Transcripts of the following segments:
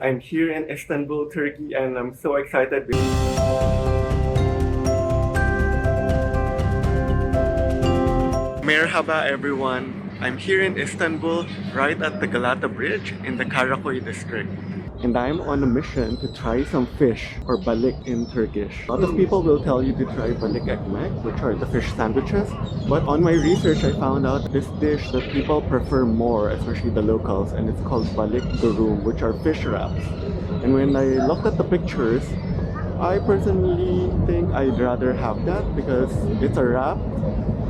I'm here in Istanbul, Turkey, and I'm so excited. Merhaba everyone. I'm here in Istanbul, right at the Galata Bridge in the Karakoy district. And I'm on a mission to try some fish, or balik in Turkish. A lot of people will tell you to try balik ekmek, which are the fish sandwiches. But on my research, I found out this dish that people prefer more, especially the locals, and it's called balik durum, which are fish wraps. And when I looked at the pictures, I personally think I'd rather have that because it's a wrap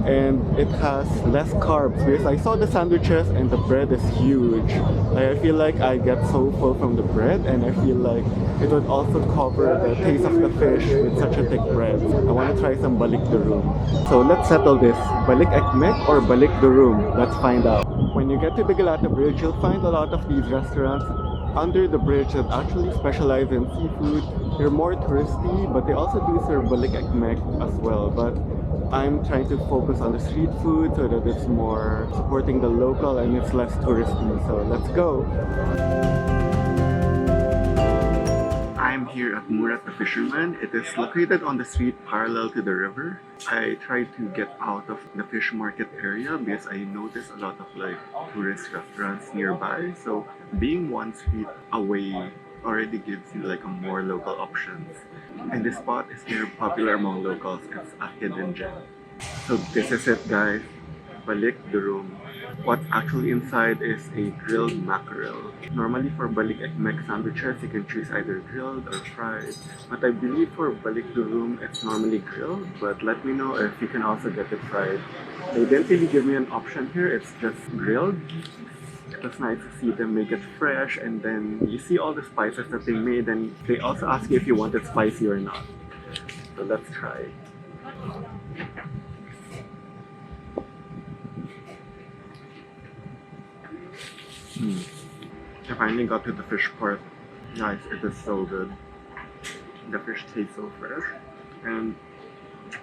and it has less carbs, because I saw the sandwiches and the bread is huge. Like, I feel like I get so full from the bread, and I feel like it would also cover the taste of the fish with such a thick bread. I want to try some balik durum. So let's settle this. Balik ekmek or balik durum? Let's find out. When you get to the Galata Bridge, you'll find a lot of these restaurants under the bridge that actually specialize in seafood. They're more touristy, but they also do serve balik ekmek as well. But I'm trying to focus on the street food so that it's more supporting the local and it's less touristy. So let's go! I'm here at Murat the Fisherman. It is located on the street parallel to the river. I tried to get out of the fish market area because I noticed a lot of tourist restaurants nearby. So being one street away already gives you a more local options. And this spot is very popular among locals. It's a hidden gem. So this is it, guys. Balik durum. What's actually inside is a grilled mackerel. Normally for balik ekmek sandwiches, you can choose either grilled or fried. But I believe for balik durum, it's normally grilled. But let me know if you can also get it fried. They didn't really give me an option here. It's just grilled. It was nice to see them make it fresh, and then you see all the spices that they made, and they also ask you if you want it spicy or not. So let's try. I finally got to the fish part. Guys, it is so good. The fish tastes so fresh, and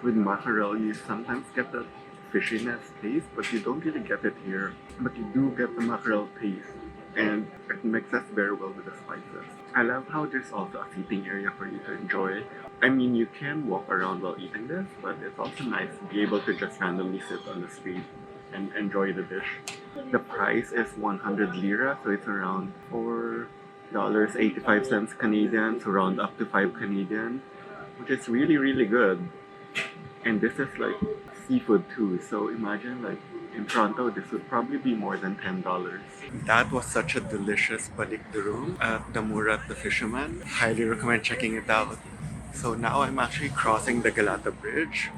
with mackerel you sometimes get that fishiness taste, but you don't really get it here. But you do get the mackerel taste, and it mixes very well with the spices. I love how there's also a seating area for you to enjoy. I mean, you can walk around while eating this, but it's also nice to be able to just randomly sit on the street and enjoy the dish. The price is 100 lira, so it's around $4.85 Canadian, so round up to 5 Canadian, which is really good. And this is seafood too, so imagine in Toronto this would probably be more than $10. That was such a delicious balik durum at the Murat the Fisherman. Highly recommend checking it out. So now I'm actually crossing the Galata Bridge.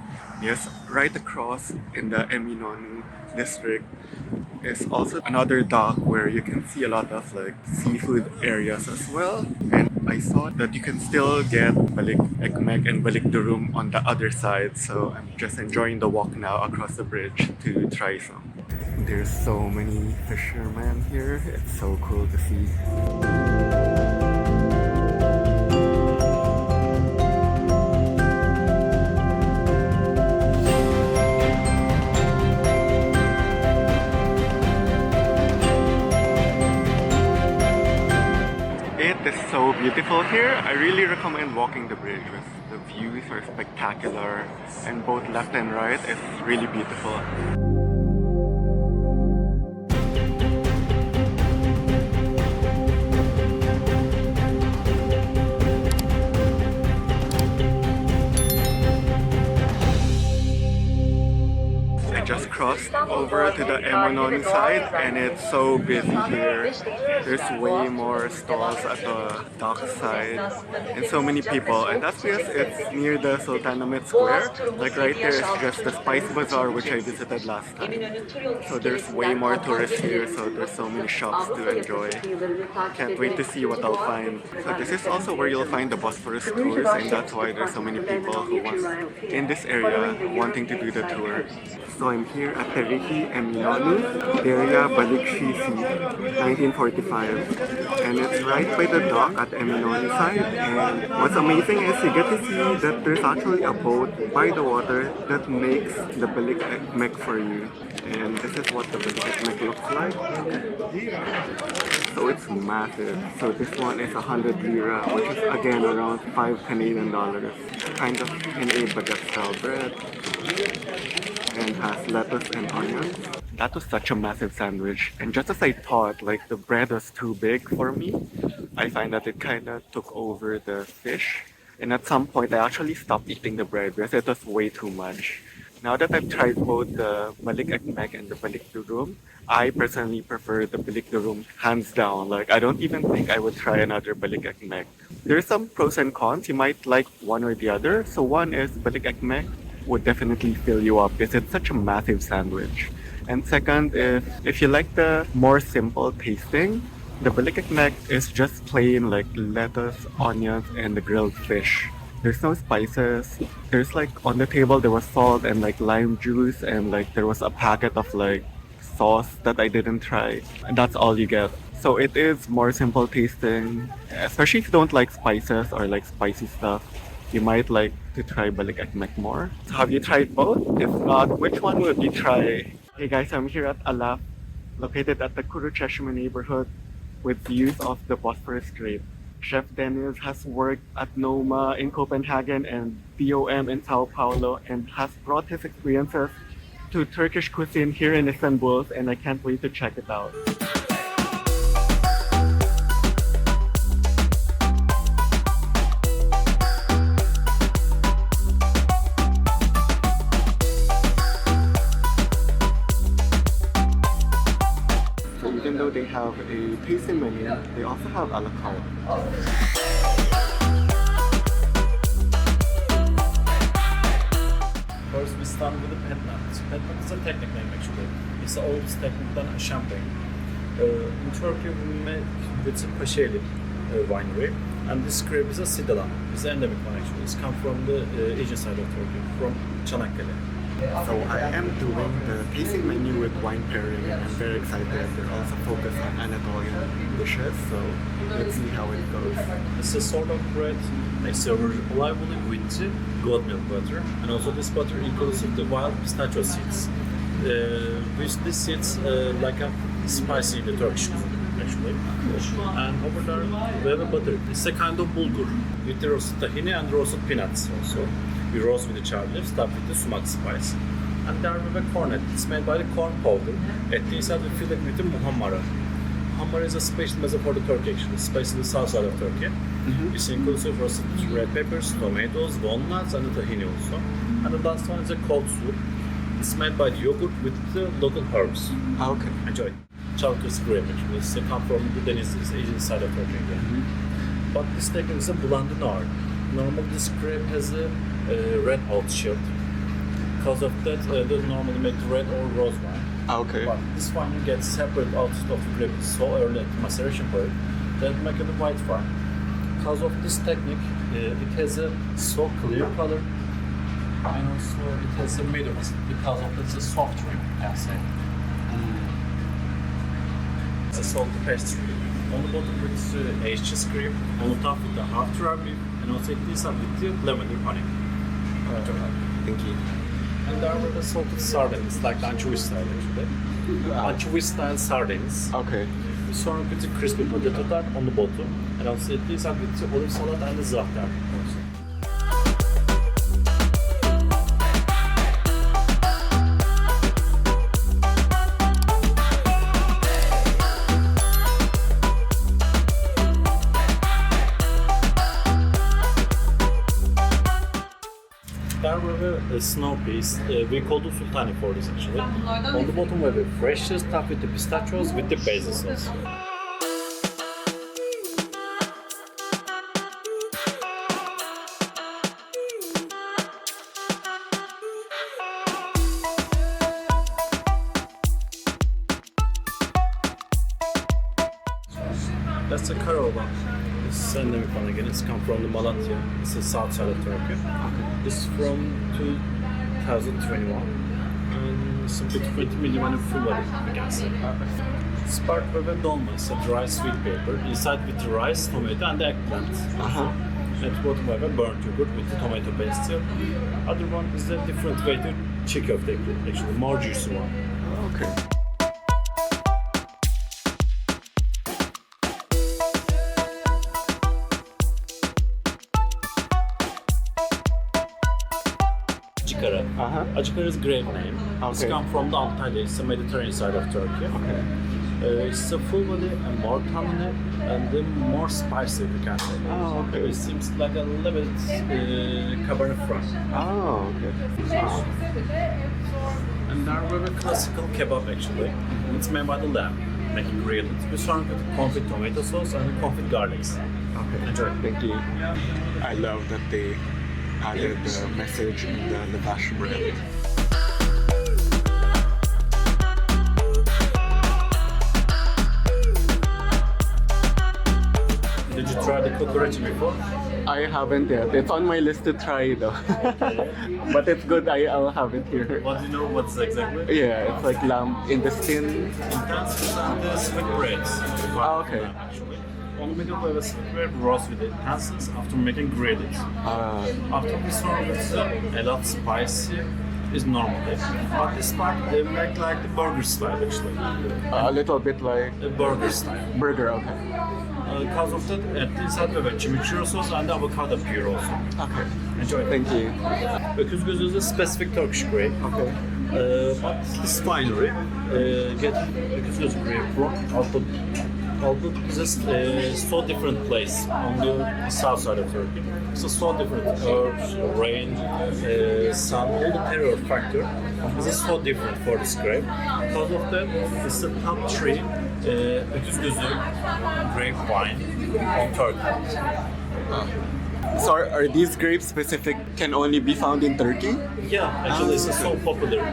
Yes, right across in the Eminonu district is also another dock where you can see a lot of seafood areas as well. And I saw that you can still get balik ekmek and balik durum on the other side, so I'm just enjoying the walk now across the bridge to try some. There's so many fishermen here. It's so cool to see. It's so beautiful here. I really recommend walking the bridge. The views are spectacular, and both left and right is really beautiful. Just crossed over to the Eminonu side, and it's so busy here. There's way more stalls at the dock side and so many people, and that's because it's near the Sultanahmet Square. Right there is just the Spice Bazaar, which I visited last time. So there's way more tourists here, so there's so many shops to enjoy. Can't wait to see what I'll find. So this is also where you'll find the Bosphorus tours, and that's why there's so many people who want in this area wanting to do the tour. So I'm here at Tarihi, Eminonu, Derya, Balikci, 1945. And it's right by the dock at the Eminonu side. And what's amazing is you get to see that there's actually a boat by the water that makes the Balik Ekmek for you. And this is what the Balik Ekmek looks like. So it's massive. So this one is 100 lira, which is again around 5 Canadian dollars. Kind of in a baguette style bread. And has lettuce and onions. That was such a massive sandwich. And just as I thought, like the bread was too big for me, I find that it kind of took over the fish. And at some point, I actually stopped eating the bread because it was way too much. Now that I've tried both the Balik Ekmek and the Balik Durum, I personally prefer the Balik Durum hands down. Like, I don't even think I would try another Balik Ekmek. There's some pros and cons. You might like one or the other. So one is Balik Ekmek would definitely fill you up because it's such a massive sandwich. And second is, if you like the more simple tasting, the Balik Ekmek is just plain like lettuce, onions, and the grilled fish. There's no spices. There's like on the table there was salt and like lime juice and like there was a packet of like sauce that I didn't try. And that's all you get. So it is more simple tasting, especially if you don't like spices or like spicy stuff. You might like to try Balik Ekmek more. So have you tried both? If not, which one would you try? Hey guys, I'm here at Alaf, located at the Kuruçeşme neighborhood with views of the Bosphorus Strait. Chef Dennis has worked at Noma in Copenhagen and BOM in Sao Paulo and has brought his experiences to Turkish cuisine here in Istanbul, and I can't wait to check it out. Even though they have a tasting menu, they also have a la carte. First, we start with the Petnat. Petnat is a technique name actually. It's the oldest technique than champagne. In Turkey, we make with a Paşeli winery, and this grape is a Sidalan. It's an endemic one actually. It's come from the Asian side of Turkey, from Çanakkale. So I am doing the tasting menu with wine pairing and I'm very excited. They're also focused on Anatolian dishes, so let's see how it goes. It's a sort of bread served lively with goat milk butter, and also this butter includes the wild pistachio seeds. Which this seeds like a spicy in the Turkish actually. And over there we have a butter. It's a kind of bulgur with the roasted tahini and roasted peanuts also. We roast with the chard leaves, topped with the sumac spice. And there we have a cornet. It's made by the corn powder. At the inside we fill it with the muhammara. Muhammara is a special mezze for the Turkey actually, especially the south side of Turkey. It's inclusive roasted red peppers, tomatoes, walnuts, and the tahini also. And the last one is a cold soup. It's made by the yogurt with the local herbs. Okay. Enjoy. Chalkers grape actually. It's come from the Asian side of Turkey again. But this technique is a blended art. Normally this grape has a red outshield. Because of that, they normally make red or rose wine. Okay. But this wine you get separate out of the grape so early at the maceration period that make it a white wine. Because of this technique, it has a so clear color, and also it has a middles because of it's a soft drink, I say. It's a salty pastry. On the bottom with the aged cheese cream, on the top with the half dry beef, and also it is with the lavender honey. Thank you. And there are the salted sardines, like the anchovy style actually. Anchovy style sardines. Okay. We serve with the crispy potato tart on the bottom, and also it is with the olive salad and the za'atar also. There we have a snow piece. We call it sultani for this actually. On the bottom we have a fresh stuff with the pistachios with the basil sauce. That's a karaoke. This is endemic one again. It's come from the Malatya. It's the south side of Turkey. This is from 2021. And It's a bit 20 million and full body, you can say. It's part of a dolma, it's a dry sweet paper. Inside with the rice, tomato and the eggplant. At the bottom we have a burnt yogurt with the tomato paste. Other one is a different way to cheek köfte, actually, more juicy one. Okay. Acıkara is a great name. It's come from the Antalya, it's the Mediterranean side of Turkey. It's a full body and more tangy and more spicy, you can say. It seems like a little bit Cabernet Franc. And now we have a classical kebab actually. It's made by the lamb, making grilled. We serve with confit tomato sauce and confit garlics. Enjoy. Thank you. I love that they added the message in the lavash bread. Did you try the cockroach before? I haven't yet. It's on my list to try though. But it's good. I'll have it here. What do you know what's exactly? Yeah, it's like lamb in the skin. Intestines and the sweet breads. Okay. Actually. On the middle we have a sweet bread roast with the intestines after making grilled. After we serve it a lot spicy is normally. But this part they make like the burger style actually. A little bit like A burger style. burger, okay. Because of that, at the inside we have a chimichurri sauce and avocado puree also. Okay. Enjoy. Thank you. Öküz gözü is a specific Turkish grape. Okay. But this winery get öküz gözü grape from Altı is a so different place on the south side of Turkey. So different herbs, rain, sun, all the terror factor is so different for this grape. Because of that, it's the top 3 öküz gözü grape wine on Turkey. So are these grapes specific can only be found in Turkey? Yeah, actually it's so popular.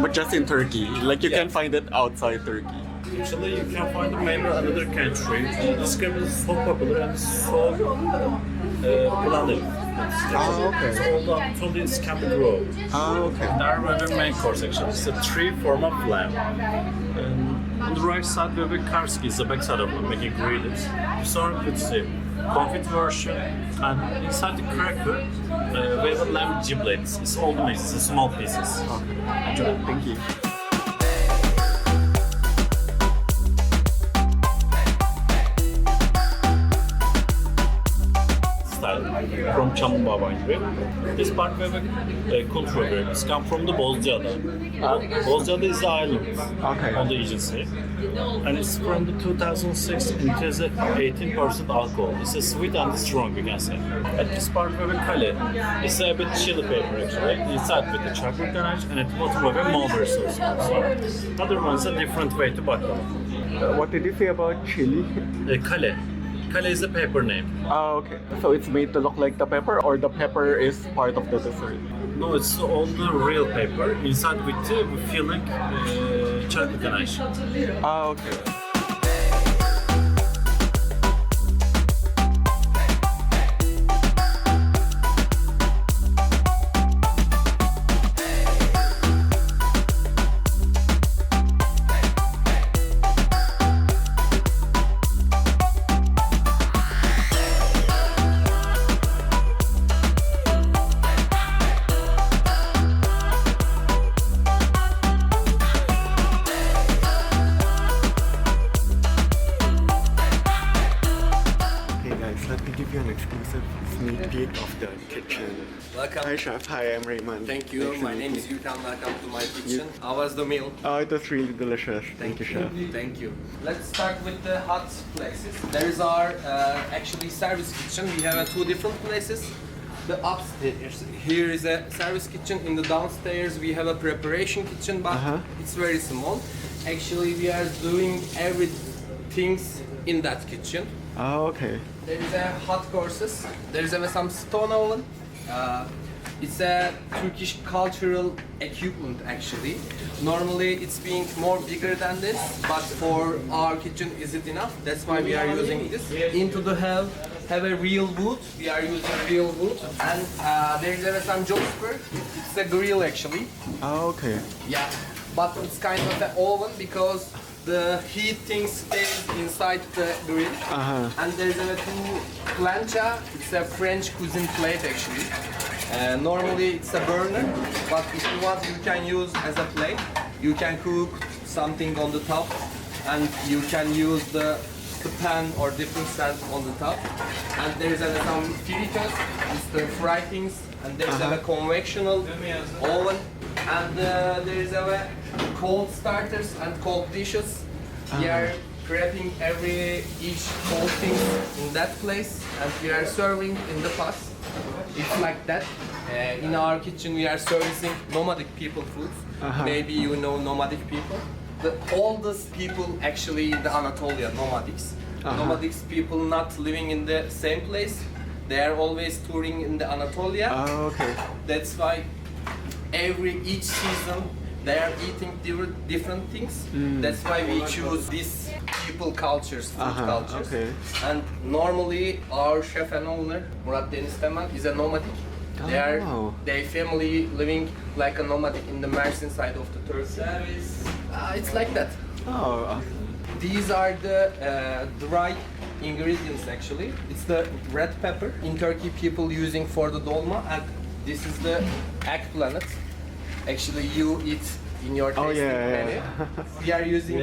But just in Turkey. Like you can't find it outside Turkey. Actually, you can find it maybe another country. This grape is so popular and so planted. Okay. So all the this can be grown. Okay. There we have a main course actually. It's a 3 form of lamb. And on the right side we have a karski, it's the back side of it, making grilled. We serve with the confit version, and inside the cracker we have a lamb giblets. It's all mixed, it's small pieces. Okay. Enjoy. Thank you. From Çamlıbağ winery. This part we have a control grape. It's come from the Bozcaada. Bozcaada is the island on the Aegean Sea. And it's from the 2006. It has a 18% alcohol. It's a sweet and strong, you can say. At this part we have a kale. It's a bit chili pepper actually. Inside with the chocolate ganache, and at the bottom we have a mulberry sauce. Other one is a different way to baklava. What did you say about chili? Kale. Kale is a pepper name. Okay. So it's made to look like the pepper, or the pepper is part of the dessert? No, it's all the real pepper. Inside with the filling chocolate ganache. Okay. Sneak peek of the kitchen. Welcome. Hi Chef, hi, I'm Raymond. Thank you. My name is Gurkan. Welcome to my kitchen. How was the meal? It was really delicious. Thank you, Chef. Thank you. Let's start with the hot places. There is our actually service kitchen. We have 2 different places. The upstairs, here is a service kitchen. In the downstairs, we have a preparation kitchen, but it's very small. Actually, we are doing everything in that kitchen. Okay. There is a hot courses. There is some stone oven. It's a Turkish cultural equipment actually. Normally it's being more bigger than this, but for our kitchen is it enough? That's why we are using this. Into the have a real wood. We are using real wood, and there is some job spur. It's It's a grill actually. Oh, okay. Yeah, but it's kind of an oven because the heat thing stays inside the grill. And there's a two plancha. It's a French cuisine plate actually. Normally it's a burner, but if you want, you can use as a plate. You can cook something on the top, and you can use the pan or different stand on the top. And there's some fritters, it's the fry things, and there's a convectional oven, and there's a cold starters and cold dishes. We are prepping each cold thing in that place, and we are serving in the pot. It's like that. In our kitchen, we are servicing nomadic people food. Maybe you know nomadic people. The oldest people actually in the Anatolian nomadics. Nomadics people not living in the same place. They are always touring in the Anatolia. Oh, okay. That's why each season they are eating different things. That's why we choose these people cultures, food cultures. Okay. And normally our chef and owner, Murat Deniz Temel, is a nomadic. Their family living like a nomadic in the Mersin side of the Turkey. It's like that. Oh, These are the dry ingredients actually. It's the red pepper. In Turkey people using for the dolma, and this is the eggplant. Actually you eat in your tasting menu. We are using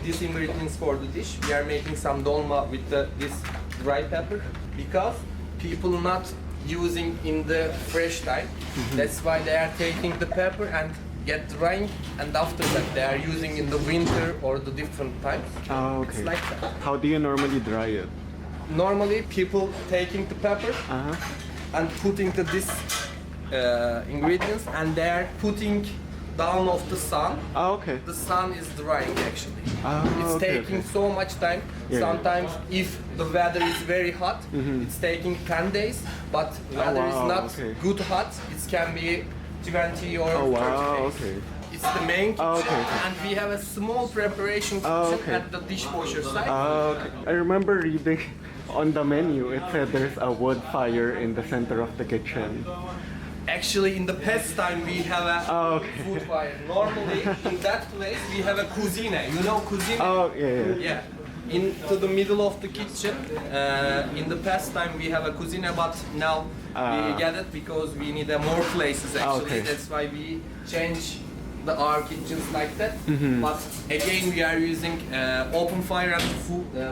these ingredients for the dish. We are making some dolma with this dry pepper because people not using in the fresh time. That's why they are taking the pepper and get drying, and after that they are using in the winter or the different times. oh, okay. It's like that. How do you normally dry it? Normally people taking the pepper and putting this ingredients, and they are putting down of the sun. Oh, okay. The sun is drying actually. It's okay, taking okay. so much time. Yeah. Sometimes if the weather is very hot, it's taking 10 days, but weather is not good hot, it can be 20 or 30 days. Okay. It's the main kitchen, okay. and we have a small preparation kitchen at the dishwasher side. Okay. I remember reading on the menu, it said there's a wood fire in the center of the kitchen. Actually, in the past time, we have a food fire. Normally, in that place, we have a cuisine. You know cuisine? Oh, yeah. Yeah. Into the middle of the kitchen. In the past time, we have a cuisine, but now we get it because we need more places actually. Okay. That's why we change our kitchens like that. But again, we are using open fire and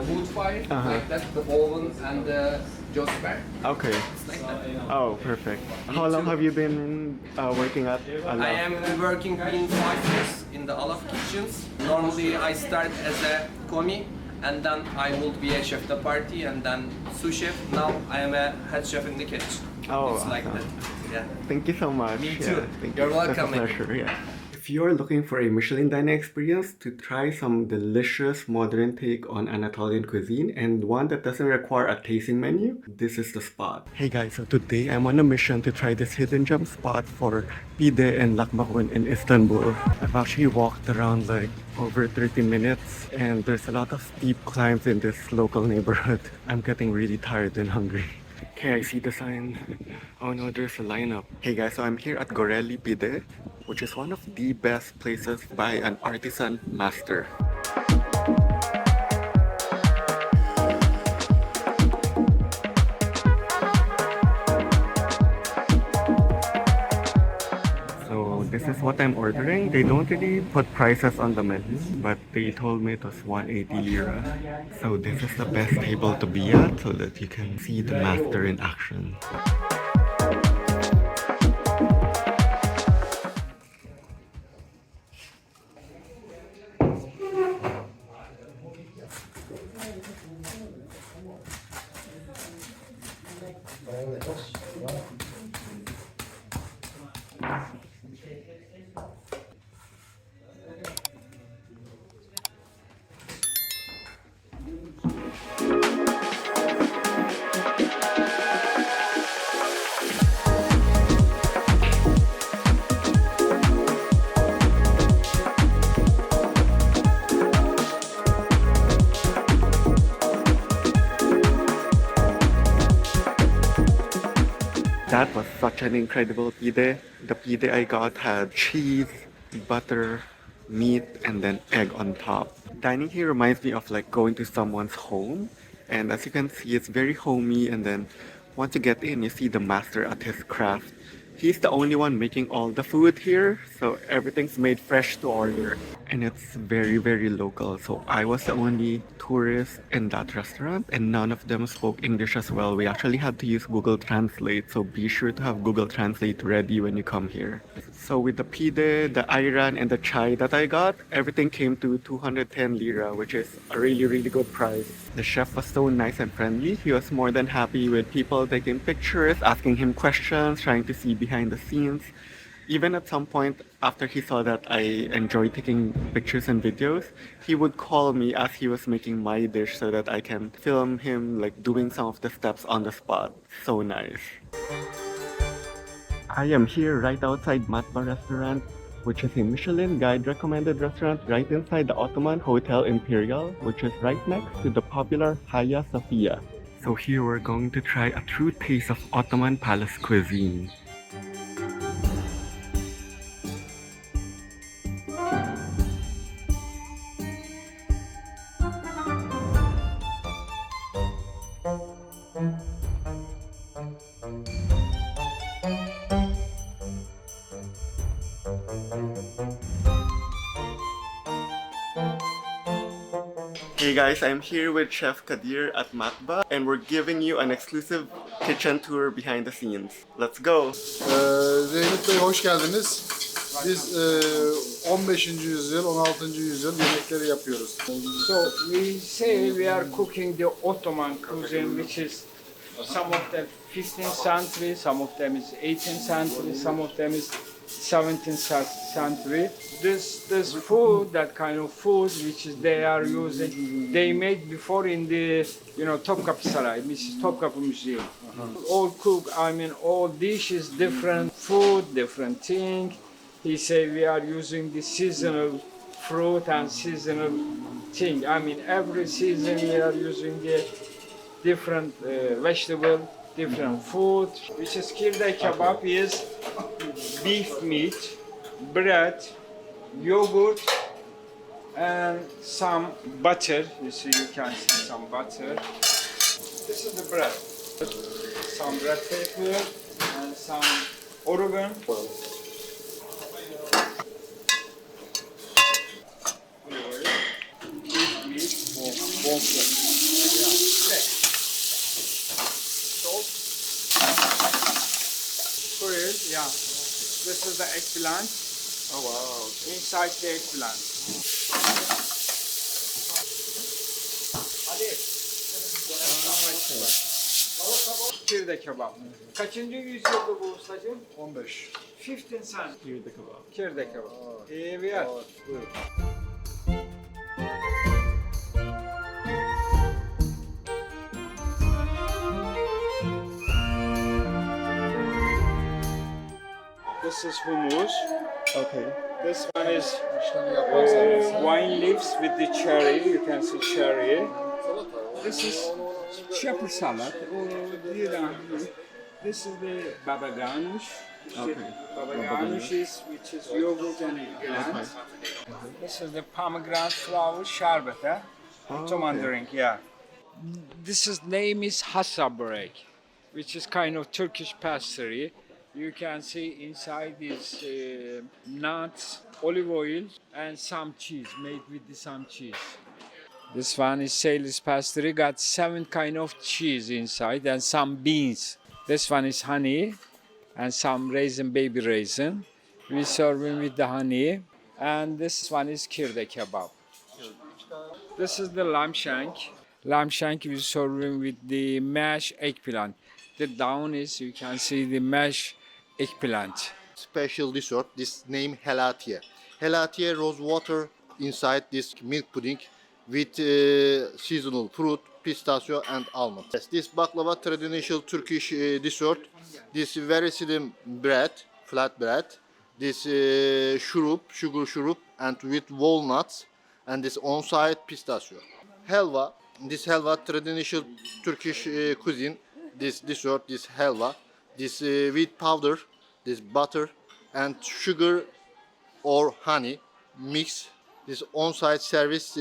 wood fire like that, the oven and the Josper. Okay. It's like that. Oh, perfect. How long have you been working at Alaf? I am working in 5 years in the Alaf kitchens. Normally I start as a commis, and then I will be a chef de partie, and then sous chef. Now I am a head chef in the kitchen. Oh, it's like that. Yeah. Thank you so much. Me too. Thank You're you. welcome. It's a pleasure. Yeah. If you're looking for a Michelin dining experience to try some delicious modern take on Anatolian cuisine and one that doesn't require a tasting menu, this is the spot. Hey guys, so today I'm on a mission to try this hidden gem spot for Pide and Lahmacun in Istanbul. I've actually walked around like over 30 minutes, and there's a lot of steep climbs in this local neighborhood. I'm getting really tired and hungry. Okay, I see the sign. Oh no, there's a lineup. Hey guys, so I'm here at Gorele Pide, which is one of the best places by an artisan master. So this is what I'm ordering. They don't really put prices on the menu, but they told me it was 180 lira. So this is the best table to be at so that you can see the master in action. That was such an incredible pide. The pide I got had cheese, butter, meat, and then egg on top. Dining here reminds me of like going to someone's home. And as you can see, it's very homey. And then once you get in, you see the master at his craft. He's the only one making all the food here, so everything's made fresh to order. And it's very, very local. So I was the only tourist in that restaurant, and none of them spoke English as well. We actually had to use Google Translate, so be sure to have Google Translate ready when you come here. So with the pide, the ayran, and the chai that I got, everything came to 210 lira, which is a really, really good price. The chef was so nice and friendly. He was more than happy with people taking pictures, asking him questions, trying to see behind the scenes. Even at some point, after he saw that I enjoy taking pictures and videos, he would call me as he was making my dish so that I can film him like doing some of the steps on the spot. So nice. I am here right outside Matbah restaurant, which is a Michelin guide recommended restaurant right inside the Ottoman Hotel Imperial, which is right next to the popular Hagia Sophia. So here we're going to try a true taste of Ottoman Palace cuisine. Hey guys, I'm here with Chef Kadir at Matbah and we're giving you an exclusive kitchen tour behind the scenes. Let's go! Zeynep Bey hoş geldiniz. Biz 15. yüzyıl, 16. yüzyıl yemekleri yapıyoruz. So we say we are cooking the Ottoman cuisine, which is some of them 15th century, some of them is 18th century, some of them is 17th century. This food, that kind of food, which is they are using, they made before in the Topkapı Saray, which is Topkapı Museum. All cook, I mean, all dishes, different food, different thing. He say we are using the seasonal fruit and seasonal thing. I mean, every season we are using the different vegetable, different food. Which is kirde kebab is beef meat, bread, yogurt, and some butter. You see, you can see some butter. This is the bread. Some red pepper and some oregano. Beef meat, bonfire. Salt. Korean, yeah. This is the eggplant. Oh wow. Inside the eggplant. Hadi. Kirde kebap. Kaçıncı yüzyılda bu ustacığım? 15. 15 cent. Kirde kebab. Kirde kebap. Evet. Buyurun. This is hummus. Okay. This one is İşlemi yaparsanız. wine leaves with the cherry. You can see cherry. This is shepherd salad. This is the baba ganoush. Okay. Baba ganoush is which is yogurt and eggplant. This is the pomegranate flower sherbet. Ottoman okay. drink. Yeah. This is name is hasabrek, which is kind of Turkish pastry. You can see inside is nuts, olive oil, and some cheese made with some cheese. This one is Salish pastry, got 7 kind of cheese inside and some beans. This one is honey and some raisin, baby raisin. We serve it with the honey. And this one is kirde kebab. This is the lamb shank. Lamb shank we serve it with the mashed eggplant. The down is, you can see the mashed eggplant. Special dessert, this name helatiye. Helatiye rose water inside this milk pudding with seasonal fruit, pistachio and almond. Yes, this baklava traditional Turkish dessert. This very slim bread, flat bread. This sugar syrup and with walnuts and this on-side pistachio. Helva, this helva traditional Turkish cuisine. This dessert, this helva. this wheat powder, this butter, and sugar or honey mix. This on-site service,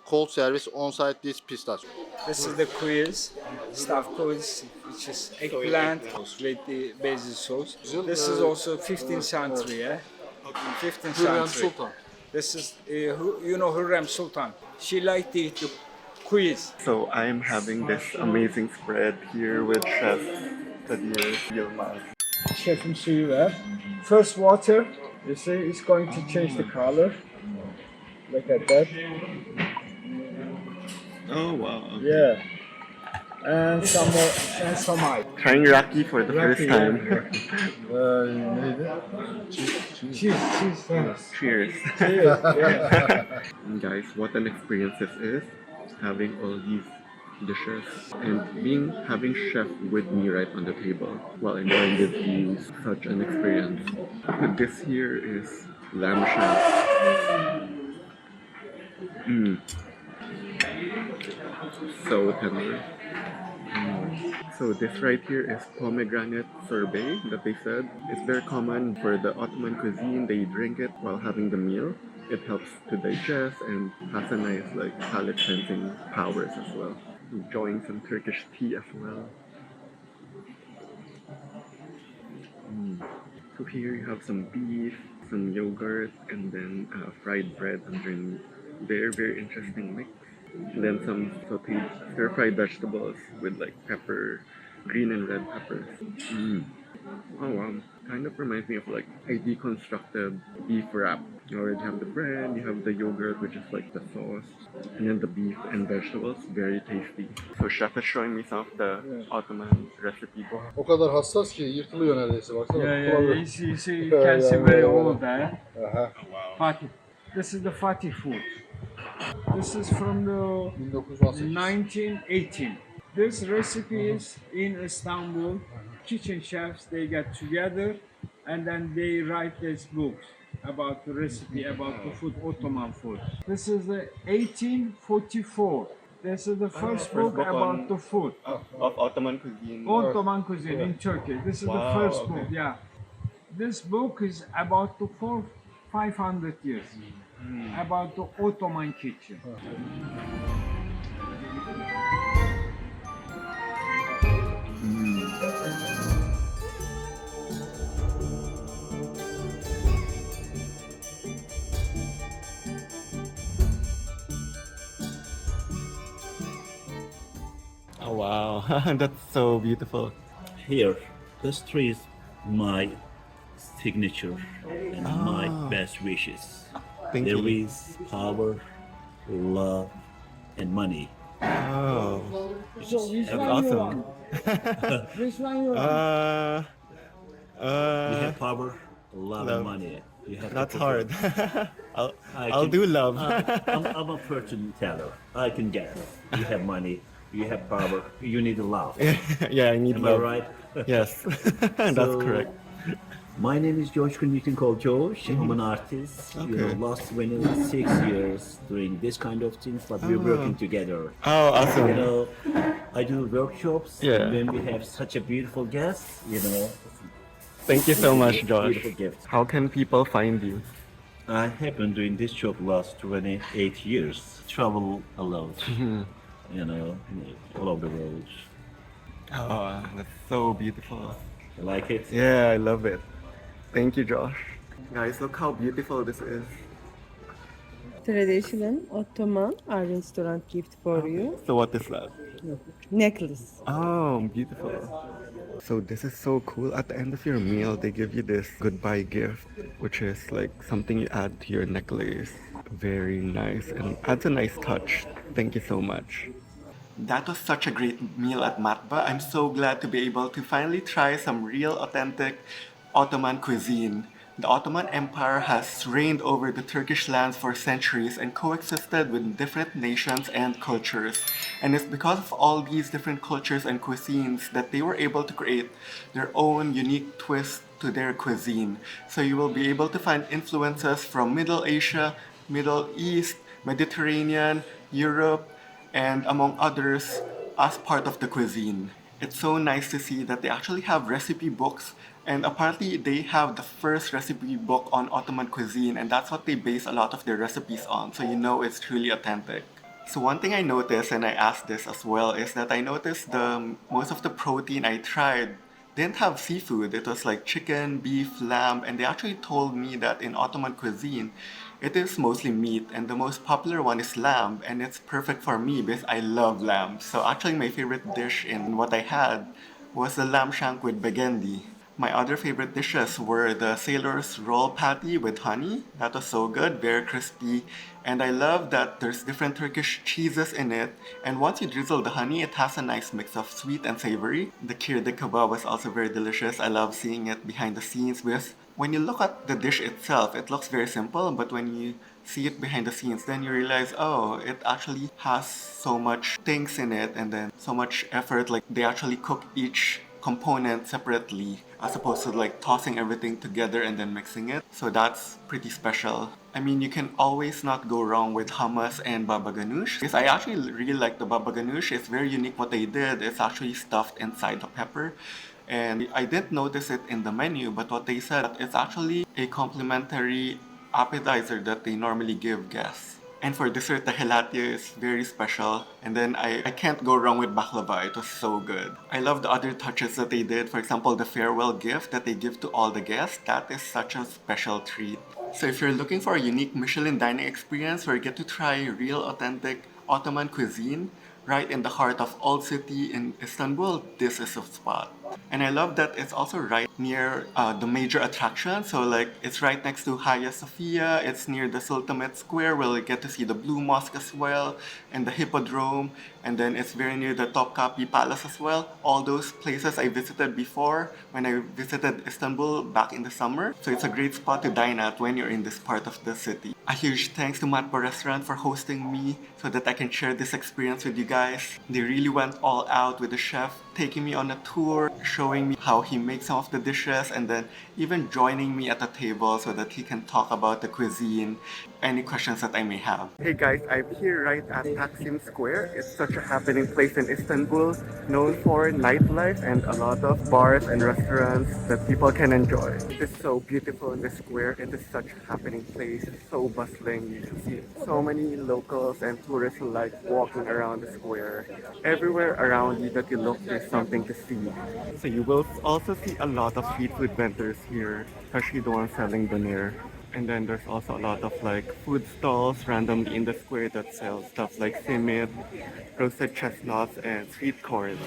cold service on-site this pistachio. This is the quiz, stuffed quiz, which is eggplant with the basil sauce. This is also 15th century, yeah? 15th century. This is, you know Hürrem Sultan. She liked to eat the quiz. So I'm having this amazing spread here with Chef Tadir Yilmaz. Şefim suyu ver. First water, you see, it's going to change the color. Look at that. Oh wow. Yeah. And some more, and some ice. Trying raki for the first Raki, time. Cheese. Cheers. Cheers. Yeah. And guys, what an experience this is, having all these dishes and having chef with me right on the table while enjoying this view. Such an experience. And this here is lamb shank. So tender. So this right here is pomegranate sorbet that they said. It's very common for the Ottoman cuisine. They drink it while having the meal. It helps to digest and has a nice like palate cleansing powers as well. Enjoying some Turkish tea as well. So here you have some beef, some yogurt, and then fried bread underneath. Very, very interesting mix. And then some sauteed stir-fried vegetables with like pepper, green and red peppers. Oh wow, kind of reminds me of like a deconstructed beef wrap. You already have the bread, you have the yogurt, which is like the sauce, and then the beef and vegetables, very tasty. So chef is showing me some of the Ottoman recipe. O kadar hassas ki yırtılıyor neredeyse baksana. You see, you can see very old there. Aha. Fatih. This is the Fatih food. This is from the 1918. This recipe is in Istanbul. Kitchen chefs, they get together and then they write these books about the recipe, about the food, Ottoman food. This is the 1844. This is the first book about the food. Of Ottoman cuisine. Ottoman cuisine in Turkey. This is the first book, yeah. This book is about the 500 years. About the Ottoman kitchen. Oh wow, that's so beautiful. Here, this tree is my signature and my best wishes. Thank There you. is power, love, and money. Oh, So which that's one you awesome. want? Which one you want? You have power, love, love. and money. You have to That's prefer- hard. I I'll can- do love. I'm a fortune teller. I can guess. You have money, you have power, you need love. Yeah, I need Am I love. right? Yes, that's So, correct. My name is George. You can call George. I'm an artist. You know, Okay. last 26 years doing this kind of things, but we're working together. Oh, You awesome. know, I do workshops. Yeah. And when we have such a beautiful guest, you know, Thank you so much, it's a Josh. beautiful gift. How can people find you? I have been doing this job last 28 years. Travel alone, you know, all over the world. Oh, that's so beautiful. You like it? Yeah, I love it. Thank you, Josh. Guys, look how beautiful this is. Traditional Ottoman our restaurant gift for you. So what is that? Necklace. Oh, beautiful. So this is so cool. At the end of your meal, they give you this goodbye gift, which is like something you add to your necklace. Very nice and adds a nice touch. Thank you so much. That was such a great meal at Matbah. I'm so glad to be able to finally try some real authentic Ottoman cuisine. The Ottoman Empire has reigned over the Turkish lands for centuries and coexisted with different nations and cultures. And it's because of all these different cultures and cuisines that they were able to create their own unique twist to their cuisine. So you will be able to find influences from Middle Asia, Middle East, Mediterranean, Europe, and among others as part of the cuisine. It's so nice to see that they actually have recipe books, and apparently they have the first recipe book on Ottoman cuisine, and that's what they base a lot of their recipes on, so you know it's truly authentic. So one thing I noticed, and I asked this as well, is that I noticed the most of the protein I tried didn't have seafood. It was like chicken, beef, lamb, and they actually told me that in Ottoman cuisine, it is mostly meat, and the most popular one is lamb, and it's perfect for me because I love lamb. So actually, my favorite dish in what I had was the lamb shank with bagendi. My other favorite dishes were the sailor's roll patty with honey. That was so good, very crispy. And I love that there's different Turkish cheeses in it. And once you drizzle the honey, it has a nice mix of sweet and savory. The kirde kebab was also very delicious. I love seeing it behind the scenes because when you look at the dish itself, it looks very simple. But when you see it behind the scenes, then you realize, oh, it actually has so much things in it and then so much effort. Like they actually cook each component separately as opposed to like tossing everything together and then mixing it. So that's pretty special. I mean, you can always not go wrong with hummus and baba ganoush. Because I actually really like the baba ganoush. It's very unique what they did. It's actually stuffed inside the pepper. And I didn't notice it in the menu, but what they said, it's actually a complimentary appetizer that they normally give guests. And for dessert, the gelatia is very special. And then I can't go wrong with baklava. It was so good. I love the other touches that they did. For example, the farewell gift that they give to all the guests. That is such a special treat. So if you're looking for a unique Michelin dining experience where you get to try real authentic Ottoman cuisine right in the heart of Old City in Istanbul, this is a spot. And I love that it's also right near the major attraction. So like it's right next to Hagia Sophia. It's near the Sultanate Square where you get to see the Blue Mosque as well and the Hippodrome. And then it's very near the Topkapi Palace as well. All those places I visited before when I visited Istanbul back in the summer. So it's a great spot to dine at when you're in this part of the city. A huge thanks to Matbah Restaurant for hosting me so that I can share this experience with you guys. They really went all out with the chef, taking me on a tour, showing me how he makes some of the dishes, and then even joining me at the table so that he can talk about the cuisine, any questions that I may have. Hey guys, I'm here right at Taksim Square. It's such a happening place in Istanbul, known for nightlife and a lot of bars and restaurants that people can enjoy. It's so beautiful in the square. It is such a happening place. It's so bustling. You can see so many locals and tourists who like walking around the square. Everywhere around you that you look, there's something to see. So you will also see a lot of street food vendors here, especially the ones selling doner. And then there's also a lot of like food stalls randomly in the square that sell stuff like simit, roasted chestnuts, and sweet corn.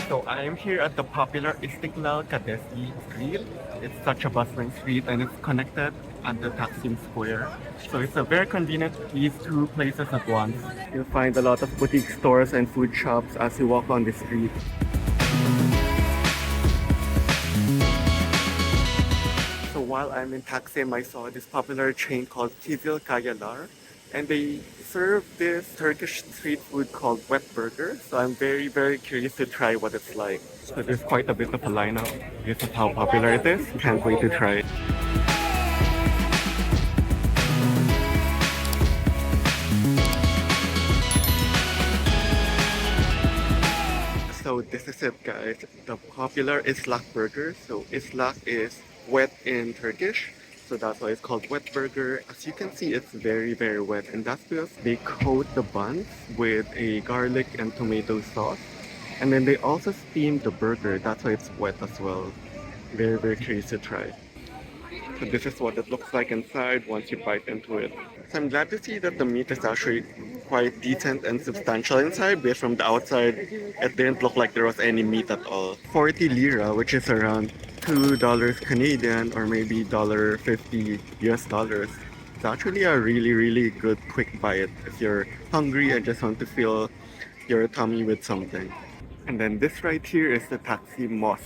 So I am here at the popular Istiklal Kadesi street. It's such a bustling street and it's connected at the Taksim Square. So it's a very convenient to these two places at once. You'll find a lot of boutique stores and food shops as you walk on the street. So while I'm in Taksim, I saw this popular chain called Kizil Kayalar, and they serve this Turkish street food called wet burger. So I'm very curious to try what it's like. So there's quite a bit of a lineup. This is how popular it is. Can't wait to try it. So this is it guys, the popular Islak burger. So Islak is wet in Turkish, so that's why it's called wet burger. As you can see, it's very wet, and that's because they coat the buns with a garlic and tomato sauce, and then they also steam the burger. That's why it's wet as well. Very curious to try. So this is what it looks like inside once you bite into it. So I'm glad to see that the meat is actually quite decent and substantial inside, because from the outside it didn't look like there was any meat at all. 40 lira, which is around $2 Canadian or maybe $1.50 US dollars. It's actually a really good quick bite if you're hungry and just want to fill your tummy with something. And then this right here is the Taksim Mosque.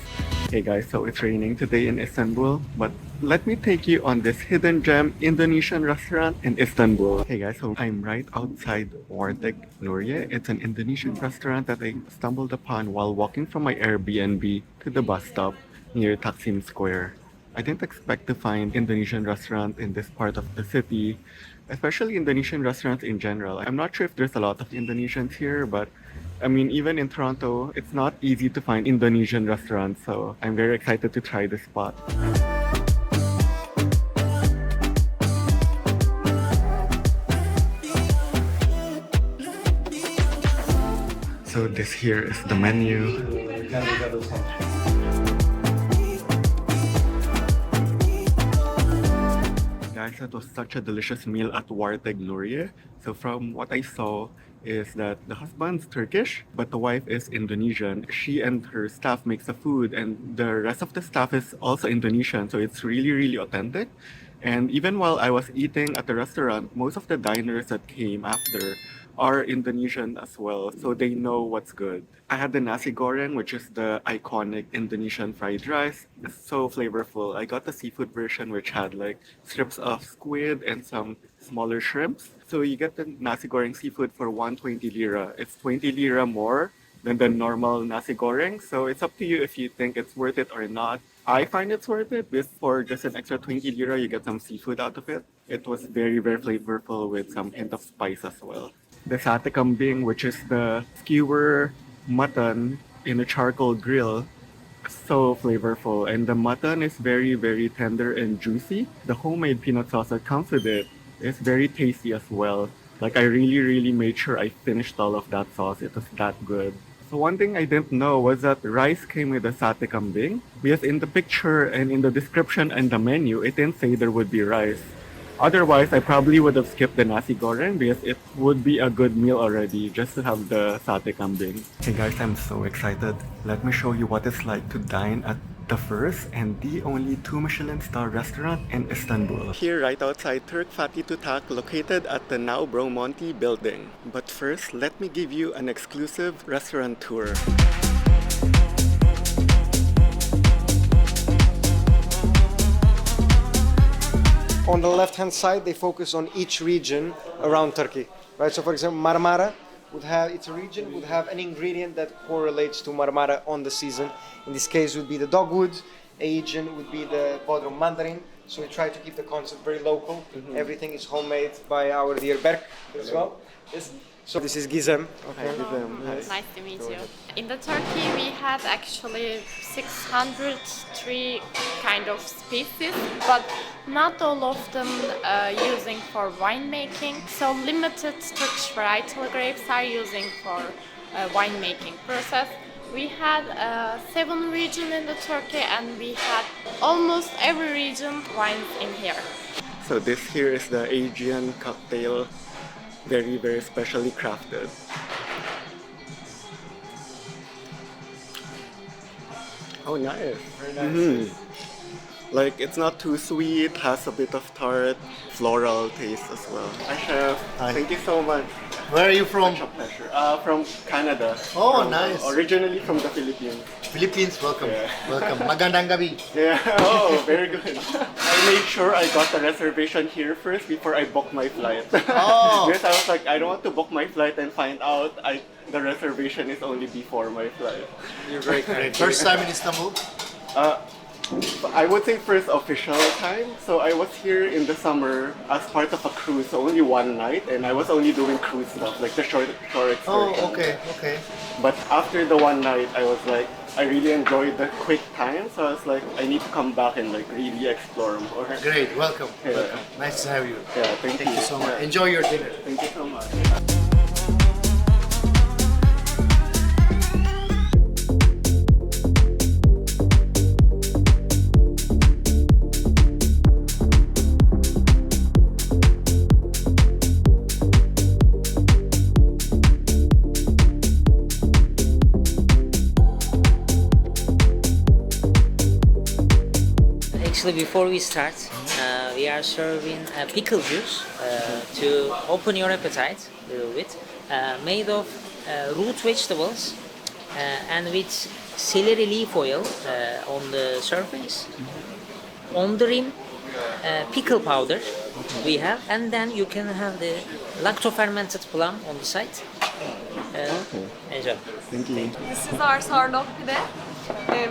Hey guys, so it's raining today in Istanbul, but let me take you on this hidden gem Indonesian restaurant in Istanbul. Hey guys, so I'm right outside Warteg Nurye. It's an Indonesian restaurant that I stumbled upon while walking from my Airbnb to the bus stop near Taksim Square. I didn't expect to find Indonesian restaurant in this part of the city, especially Indonesian restaurants in general. I'm not sure if there's a lot of Indonesians here, but I mean, even in Toronto, it's not easy to find Indonesian restaurants, so I'm very excited to try this spot. So this here is the menu. Guys, that was such a delicious meal at Warteg Nuriye. So from what I saw is that the husband's Turkish, but the wife is Indonesian. She and her staff makes the food, and the rest of the staff is also Indonesian. So it's really, really authentic. And even while I was eating at the restaurant, most of the diners that came after are Indonesian as well, so they know what's good. I had the nasi goreng, which is the iconic Indonesian fried rice. It's so flavorful. I got the seafood version, which had like strips of squid and some smaller shrimps. So you get the nasi goreng seafood for 120 lira. It's 20 lira more than the normal nasi goreng, so it's up to you if you think it's worth it or not. I find it's worth it because for just an extra 20 lira, you get some seafood out of it. It was very, very flavorful with some hint of spice as well. The sate kambing, which is the skewer mutton in a charcoal grill, so flavorful. And the mutton is very, very tender and juicy. The homemade peanut sauce that comes with it is very tasty as well. Like I really, really made sure I finished all of that sauce. It was that good. So one thing I didn't know was that rice came with the sate kambing, because in the picture and in the description and the menu, it didn't say there would be rice. Otherwise, I probably would have skipped the nasi goreng because it would be a good meal already just to have the sate kambing. Hey guys, I'm so excited. Let me show you what it's like to dine at the first and the only 2 Michelin star restaurant in Istanbul. Here right outside Turk Fatih Tutak, located at the now Bromonti building. But first, let me give you an exclusive restaurant tour. On the left-hand side, they focus on each region around Turkey, right? So, for example, Marmara would have its region would have an ingredient that correlates to Marmara on the season. In this case, would be the dogwood. Aegean would be the Bodrum mandarin. So we try to keep the concept very local. Everything is homemade by our dear Berk as well. Yes. So this is Gizem. Okay. Hi, Gizem. Hi. Nice to meet you. In the Turkey, we had actually 603 kind of species, but not all of them using for winemaking. So limited Turkish varietal grapes are using for winemaking process. We had 7 regions in the Turkey, and we had almost every region wines in here. So this here is the Aegean cocktail, very, very specially crafted. Oh, nice. Very nice. Like, it's not too sweet, has a bit of tart, floral taste as well. Hi, Chef. Hi. Thank you so much. Where are you from? Such a pleasure. From Canada. Oh, nice. Originally from the Philippines. Philippines, welcome. Yeah. Welcome. Magandang gabi. Yeah. Oh, very good. I made sure I got the reservation here first before I booked my flight. Oh. Because I was like, I don't want to book my flight and find out the reservation is only before my flight. You're very kind. First time in Istanbul? I would say first official time. So I was here in the summer as part of a cruise, so only one night, and I was only doing cruise stuff, like the short excursion. Oh, okay. But after the one night, I was like, I really enjoyed the quick time, so I was like, I need to come back and like really explore more. Great, welcome. Yeah. Welcome. Nice to have you. Yeah, thank Thank you so much. Enjoy your dinner. Thank you so much. Actually, before we start, we are serving pickle juice to open your appetite a little bit, made of root vegetables and with celery leaf oil on the surface. On the rim, pickle powder we have, and then you can have the lacto-fermented plum on the side. Enjoy. Thank you. This is our sourdough pide.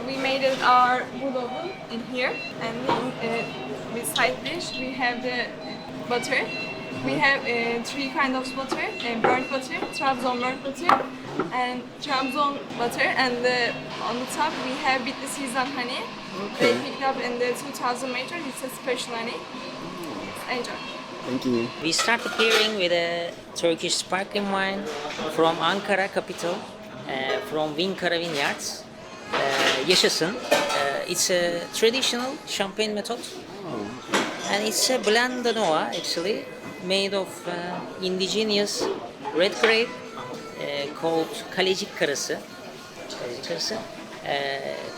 We made it our wood oven in here, and then beside dish we have the butter We have three kinds of butter: burnt butter, Trabzon burnt butter, and Trabzon butter. And on the top we have bitter seasoned honey. They picked up in the 2000 meter. It's a special honey. Enjoy. Thank you. We start the pairing with a Turkish sparkling wine from Ankara capital, from Vinkara Vineyards. Yaşasın. It's a traditional champagne method. And it's a blend de noix actually, made of indigenous red grape called Kalecik Karası.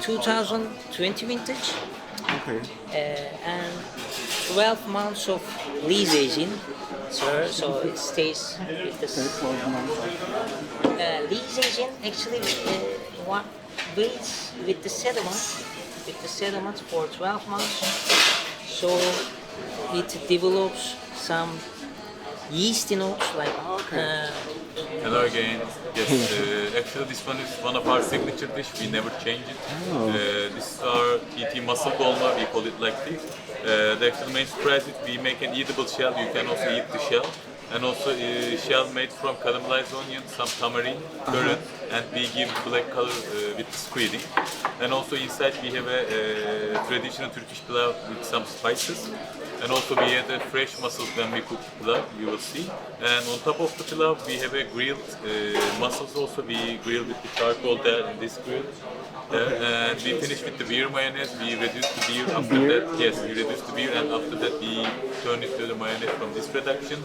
2020 vintage. Okay. And 12 months of lees aging, sir, so it stays with the lees aging actually waits with the sediment for 12 months, so it develops some yeasty notes like Hello again. Yes, actually this one is one of our signature dish. We never change it. This is our TT mussel dolma. We call it like this. The actual main surprise is we make an eatable shell. You can also eat the shell. And also shell made from caramelized onion, some tamarind, currant, and we give black color with screening. And also inside we have a traditional Turkish pilav with some spices. And also we add a fresh mussels when we cook the pilav, you will see. And on top of the pilav we have a grilled mussels also. We grill with the charcoal there in this grill. And we finish with the beer mayonnaise. We reduce the beer after that. Yes, we reduce the beer and after that we turn it to the mayonnaise from this production.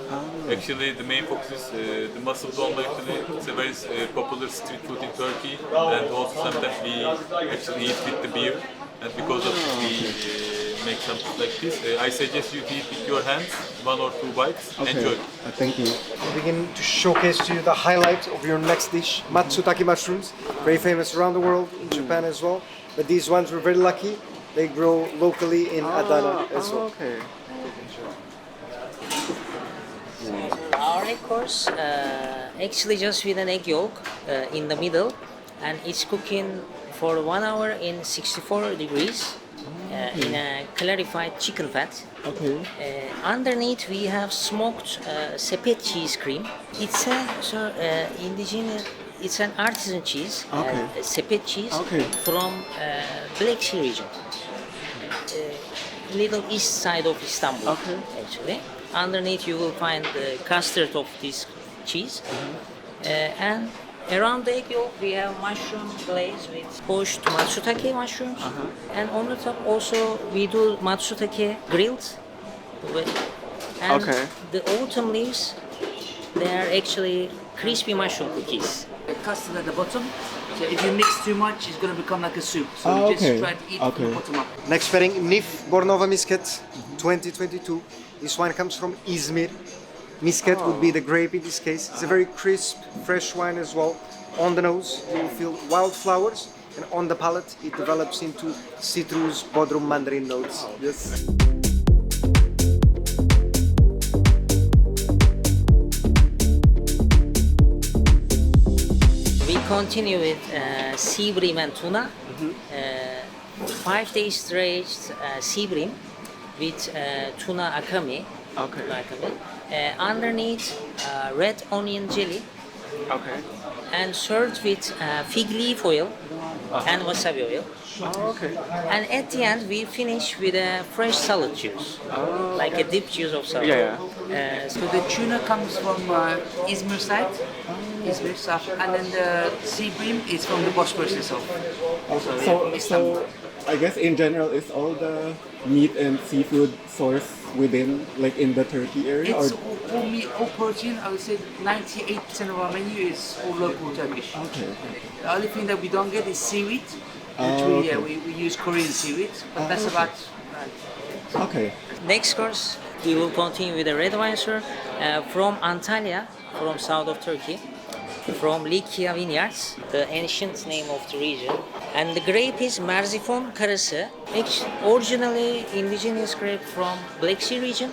Actually, the main focus is the mussel dolma. Actually, it's a very popular street food in Turkey, and also sometimes we actually eat with the beer. And because of this, we make something like this. I suggest you to eat with your hands, 1 or 2 bites. Okay. Enjoy. Thank you. We begin to showcase to you the highlight of your next dish, matsutake mushrooms, very famous around the world, in Japan as well. But these ones were very lucky. They grow locally in Adana as well. Okay. our egg course actually just with an egg yolk in the middle, and it's cooking for 1 hour in 64 degrees in a clarified chicken fat. Okay. Underneath we have smoked sepet cheese cream. It's a indigenous. It's an artisan cheese, sepet cheese from Balikci region, little east side of Istanbul. Actually, underneath you will find the custard of this cheese, and around the egg yolk we have mushroom glaze with poached matsutake mushrooms, and on the top also we do matsutake grilled. And the autumn leaves, they are actually crispy mushroom cookies. The custard at the bottom, so if you mix too much, it's going to become like a soup. So you just try to eat from the bottom up. Next pairing, Nif Bornova Misket 2022. This wine comes from Izmir. Misket would be the grape in this case. It's a very crisp, fresh wine as well. On the nose, you will feel wildflowers, and on the palate, it develops into citrus, Bodrum mandarin notes. Yes. Continue with sea bream and tuna. 5 days straight sea bream with tuna akami. Underneath red onion jelly. And served with fig leaf oil and wasabi oil. And at the end we finish with a fresh salad juice, like a dip juice of salad. So the tuna comes from Izmir side, Izmir south, and then the sea bream is from the Bosphorus itself. So I guess in general, is all the meat and seafood sourced within, like in the Turkey area? It's all meat, all protein. I would say 98% of our menu is all local Turkish. The only thing that we don't get is seaweed. We use Korean seaweed, but that's about right. Next course, we will continue with a red wine, sir, from Antalya, from south of Turkey, from Likya Vineyards, the ancient name of the region. And the grape is Merzifon Karası, originally indigenous grape from Balikci region,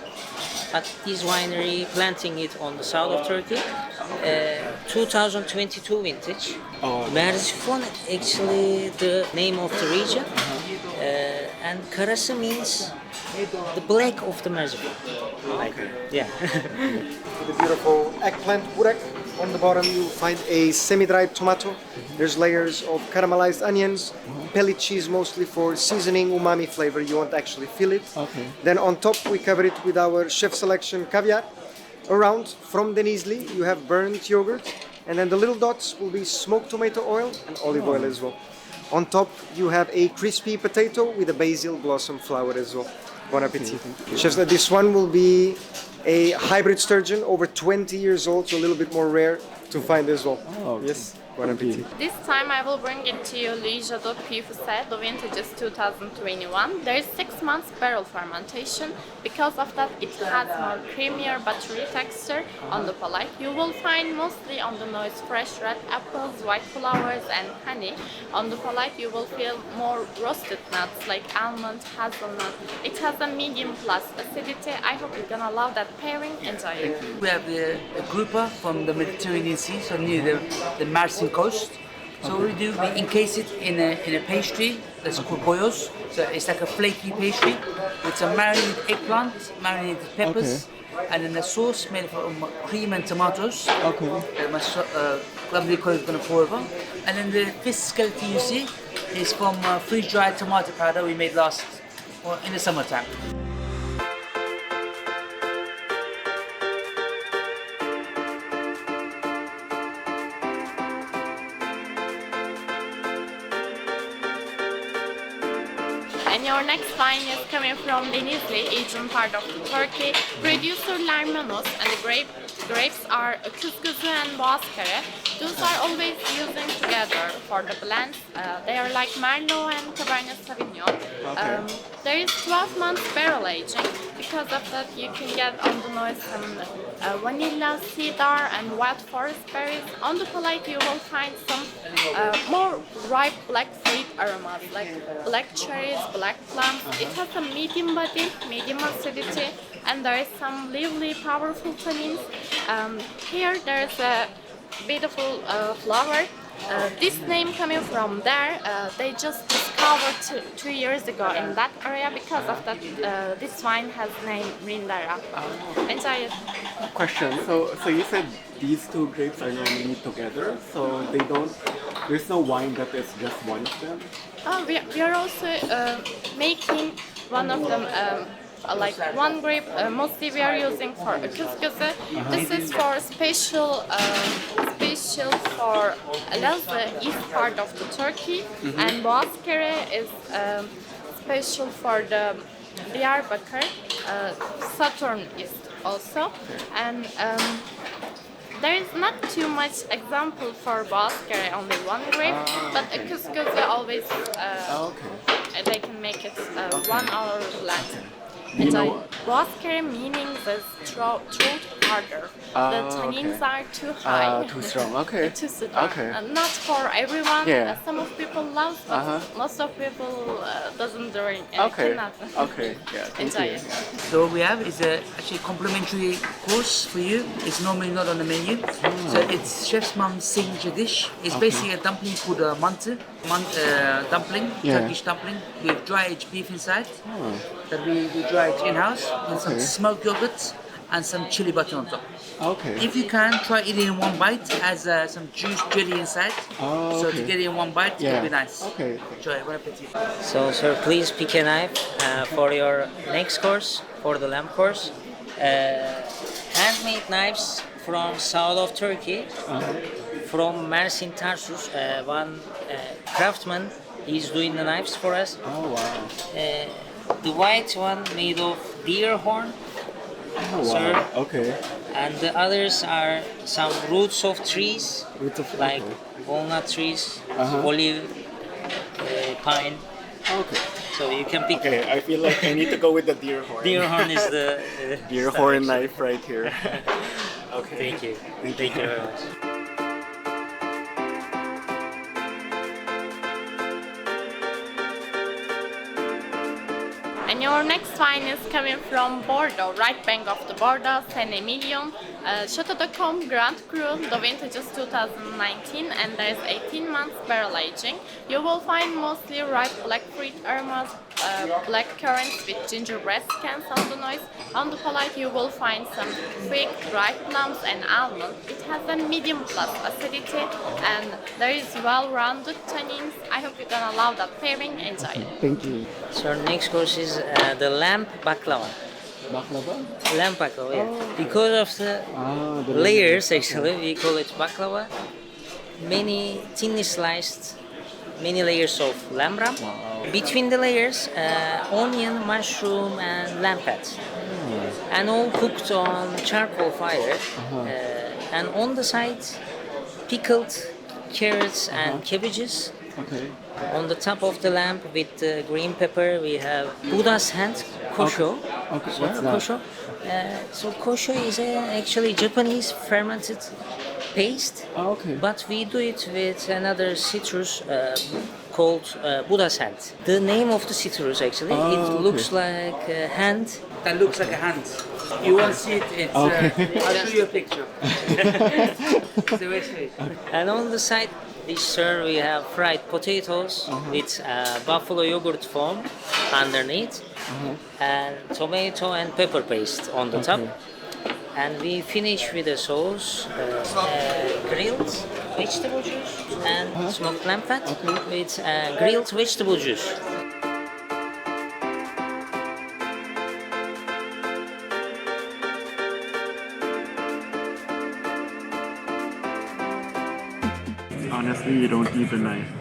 but this winery planting it on the south of Turkey. 2022 vintage. Merzifon actually the name of the region, and Karası means the black of the Merzifon. Like, yeah. With a beautiful eggplant burek. On the bottom you find a semi-dried tomato. There's layers of caramelized onions, pellet cheese mostly for seasoning, umami flavor. You won't actually feel it. Okay. Then on top we cover it with our chef selection caviar. Around from Denizli you have burnt yogurt, and then the little dots will be smoked tomato oil and olive oil as well. On top you have a crispy potato with a basil blossom flower as well. Bon appetit. Chefs, this one will be a hybrid sturgeon, over 20 years old, so a little bit more rare to find as well. Oh, okay. Yes, bon appetit. This time I will bring it to you Lijado Pifuse, the vintage is 2021. There is 6 months barrel fermentation. Because of that, it has more creamier, buttery texture on the palate. You will find mostly on the nose fresh red apples, white flowers, and honey. On the palate, you will feel more roasted nuts like almond, hazelnut. It has a medium plus acidity. I hope you're gonna love that pairing. Enjoy it. We have the grouper from the Mediterranean Sea, so near the Mersin coast. So what we do, we encase it in a pastry that's called boyos. So it's like a flaky pastry with some marinated eggplant, marinated peppers, and then a sauce made from cream and tomatoes. Okay. My lovely colleague is going to pour over. And then the fish skeleton you see is from freeze-dried tomato powder we made in the summertime. And your next wine is coming from Denizli, eastern part of Turkey. Producer Lahmacun and the grapes are Kuzguzu and Boğazkere. Those are always using together for the blends. They are like Merlot and Cabernet Sauvignon. There is 12 months barrel aging. Because of that, you can get on the nose some vanilla, cedar, and wild forest berries. On the palate, you will find some more ripe black fruit aromas like black cherries, black plums. It has a medium body, medium acidity, and there is some lively, powerful tannins. Here there is a beautiful flower. This name coming from there, they just discovered 2 years ago in that area. Because of that, this wine has name Rindara. Enjoy it. Question. So you said these two grapes are normally together, so there's no wine that is just one of them? We are also making one of them, like one grape, mostly we are using for Kuzguzu. This is for special for Alaf, the east part of the Turkey, and Boğazkere is special for the Diyarbakır, Southern East also, and there is not too much example for Boğazkere, only one grape, but a Kuzguzu always they can make it 1 hour blend. Boğazkere meaning the throat harder. The tannins are too high. Too strong. Okay. Too strong. Okay. Not for everyone. Yeah. Some of people love, but most of people doesn't drink. And cannot. Okay. Yeah. Enjoy it. So what we have is actually a complimentary course for you. It's normally not on the menu. So it's Chef's Mom's signature dish. It's basically a dumpling called a mantı. Dumpling, Turkish dumpling with dry aged beef inside. That we dry it in-house with some smoked yogurt and some chili butter on top. Okay. If you can, try it in one bite. It has some juice jelly inside. So to get it in one bite, it'll be nice. Okay. Enjoy. Bon appetit. So, sir, please pick a knife for your next course, for the lamb course. Handmade knives from south of Turkey, from Mersin Tarsus. One craftsman is doing the knives for us. Oh wow. The white one made of deer horn. Oh wow. Sir. Okay. And the others are some roots of trees, like walnut trees, olive, pine. Okay. So you can pick. Okay, I feel like I need to go with the deer horn. Deer horn is the deer horn knife right here. Okay. Thank you. Thank you very much. And your next wine is coming from Bordeaux, right bank of the Bordeaux, Saint-Emilion, Chateau de Combe Grand Cru. The vintage is 2019 and there is 18 months barrel aging. You will find mostly ripe black fruit aromas, black currants with gingerbread scans on the nose. On the palate you will find some fig, dried plums and almond. It has a medium plus acidity and there is well-rounded tannins. I hope you're gonna love that pairing. Enjoy it. Thank you. So our next course is the lamb baklava. Baklava? Lamb baklava, yeah. Because of the layers, actually, we call it baklava. Many thinly sliced, many layers of lamb wrap. Between the layers, onion, mushroom, and lamb fat, and all cooked on charcoal fire. And on the side, pickled carrots and cabbages. Okay. On the top of the lamb with green pepper, we have Buddha's hand, kosho. Okay. So, What's that? kosho. So kosho is actually Japanese fermented paste, Okay. but we do it with another citrus called Buddha's hand. The name of the citrus actually, it looks like a hand. That looks like a hand. You won't see it. It's, I'll show you a picture. It's the best way. And on the side dish, sir, we have fried potatoes with buffalo yogurt foam underneath, and tomato and pepper paste on the top. And we finish with a sauce, grilled vegetable juice and smoked lamb fat with grilled vegetable juice. Honestly, you don't need the knife.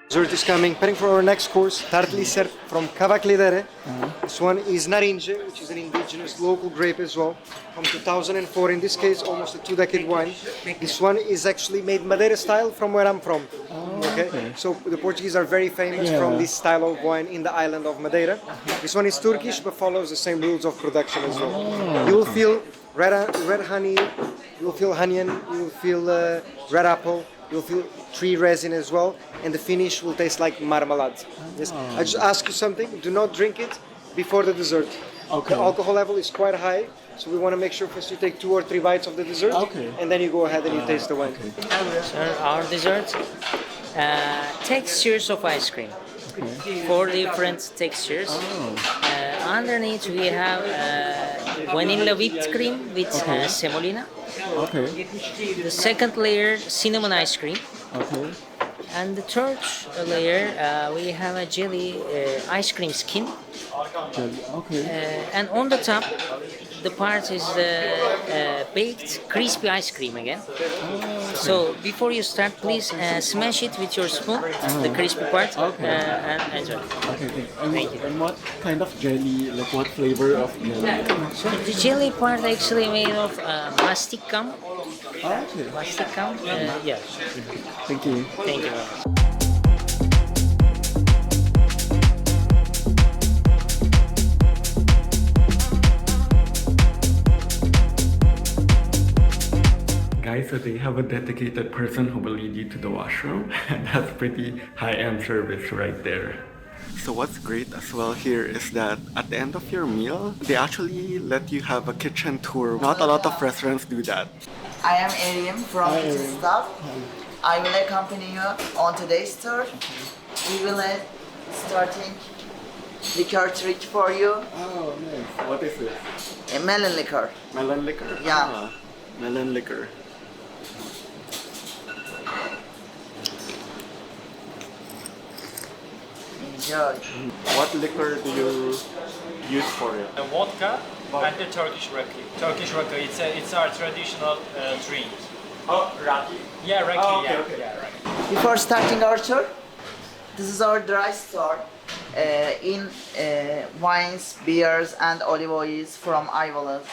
Dessert is coming. Preparing for our next course, tartly served from Kavakli. This one is narince, which is an indigenous local grape as well, from 2004. In this case, almost a 2-decade wine. This one is actually made Madeira style from where I'm from. Okay. So the Portuguese are very famous from this style of wine in the island of Madeira. This one is Turkish, but follows the same rules of production as well. You will feel red honey, you will feel onion, you will feel red apple. You'll feel tree resin as well, and the finish will taste like marmalade. Yes. I just ask you something: do not drink it before the dessert. Okay. The alcohol level is quite high, so we want to make sure first you take 2 or 3 bites of the dessert, and then you go ahead and you taste the wine. Sir, our dessert, textures of ice cream. 4 different textures. Underneath we have vanilla whipped cream with semolina. Okay. The second layer, cinnamon ice cream. Okay. And the third layer, we have a jelly ice cream skin. Jelly. Okay. And on the top, the part is baked crispy ice cream again. So before you start, please smash it with your spoon, the crispy part, and enjoy. Okay. Thank you. And what kind of jelly? Like what flavor of jelly? So the jelly part actually made of mastic gum. Okay. Mastic gum. Yeah. Thank you. Thank you very much. Guys, so they have a dedicated person who will lead you to the washroom. That's pretty high-end service right there. So what's great as well here is that at the end of your meal, they actually let you have a kitchen tour. Not a lot of restaurants do that. I am Ariam from kitchen staff. I will accompany you on today's tour. We will starting liquor trick for you. Oh, nice. What is it? A melon liquor. Melon liquor? Yeah. Ah, melon liquor. Enjoy. What liquor do you use for it? The vodka and the Turkish raki. Turkish raki, it's our traditional drink. Oh, raki? Yeah, raki. Oh, okay, yeah, okay. yeah, raki. Before starting our tour, this is our dry store in wines, beers and olive oils from Ayvalık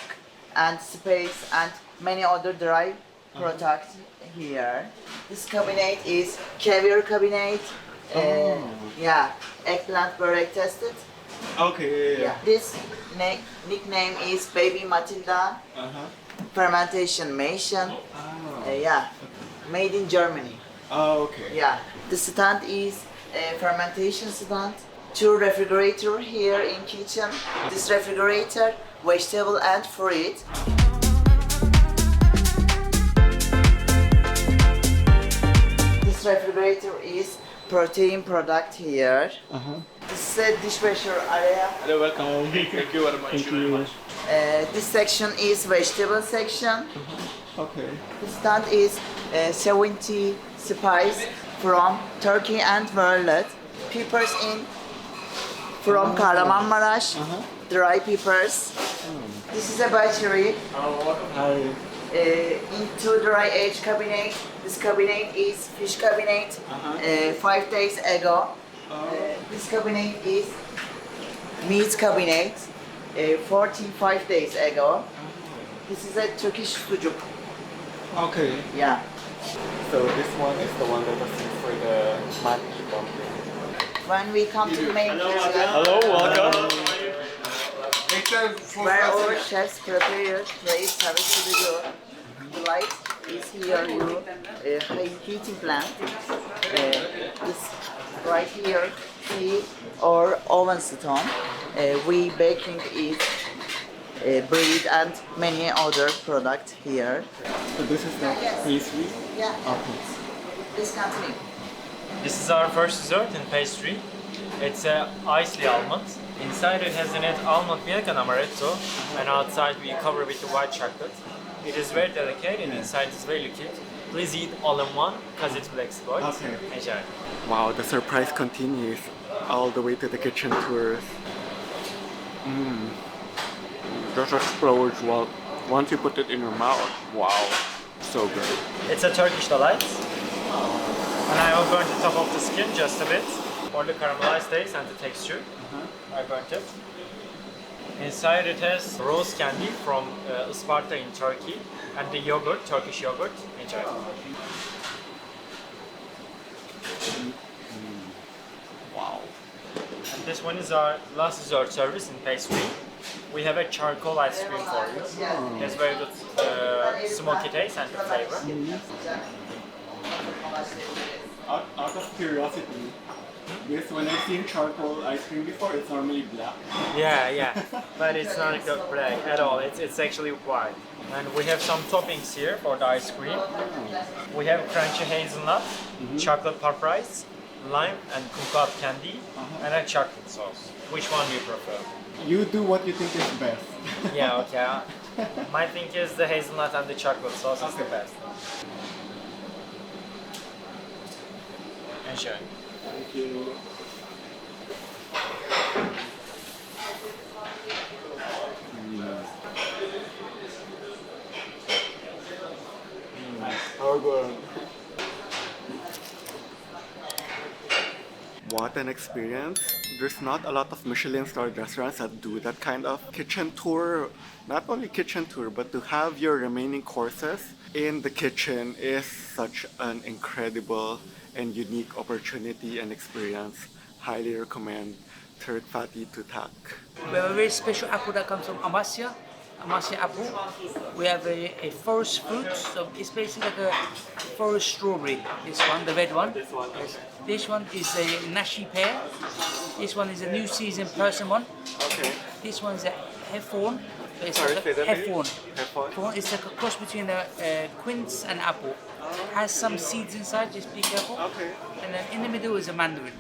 and space and many other dry products here. This cabinet is caviar cabinet. Yeah, eggplant börek tested. Okay, yeah. This nickname is Baby Matilda. Fermentation Mation. Yeah, made in Germany. Oh, okay. Yeah, the stand is a fermentation stand. two refrigerator here in kitchen. This refrigerator, vegetable and fruit. This refrigerator is protein product here. This is a dishwasher area. You're welcome. Thank you very much. Thank you. This section is vegetable section. Okay. The stand is 70 spice from Turkey and world. Peppers in from Kahramanmaraş. Dry peppers. This is a battery. Into dry age cabinet. This cabinet is fish cabinet. 5 days ago. This cabinet is meat cabinet. 45 days ago. This is a Turkish sucuk. Okay. Yeah. So this one is the one that was used for the matbah dumpling. When we come to the main kitchen, Hello, welcome. where our chefs prepare plates, service to the door. The light is here, heating plant. This right here, see our oven stone. We baking is bread and many other products here. So this is the pastry? Yeah. Okay. This continue. This is our first dessert in pastry. It's a icely almond. Inside it has in it almond milk and amaretto, and outside we cover with the white chocolate. It is very delicate and inside is very liquid. Please eat all in one because it's will explode. Okay. Enjoy. Wow, the surprise continues all the way to the kitchen tours. Just explodes once you put it in your mouth. Wow, so good. It's a Turkish delight. And I will burn the top of the skin just a bit for the caramelized taste and the texture. I burnt it. Inside it has rose candy from Isparta in Turkey and the yogurt, Turkish yogurt. Enjoy. Wow. And this one is our last dessert service in pastry. We have a charcoal ice cream for you. It has very good smoky taste and flavor. Out of curiosity, this when I've seen charcoal ice cream before, it's normally black. Yeah, but it's not black at all. It's actually white. And we have some toppings here for the ice cream. We have crunchy hazelnut, chocolate puff rice, lime and kumquat candy, and a chocolate sauce. Which one do you prefer? You do what you think is best. Yeah, okay. My thing is the hazelnut and the chocolate sauce is the best. Enjoy. Thank you. How good. What an experience. There's not a lot of Michelin-starred restaurants that do that kind of kitchen tour. Not only kitchen tour, but to have your remaining courses in the kitchen is such an incredible and unique opportunity and experience. Highly recommend Turk Fatih Tutak. We have a very special apple that comes from Amasya apple. We have a forest fruit, so it's basically like a forest strawberry. This one, the red one. This one is a nashi pear. This one is a new season persimmon. Okay. This one is a heffron. Heffron. It's like a cross between a quince and apple. Has some seeds inside, just be careful. Okay. And then in the middle is a mandarin.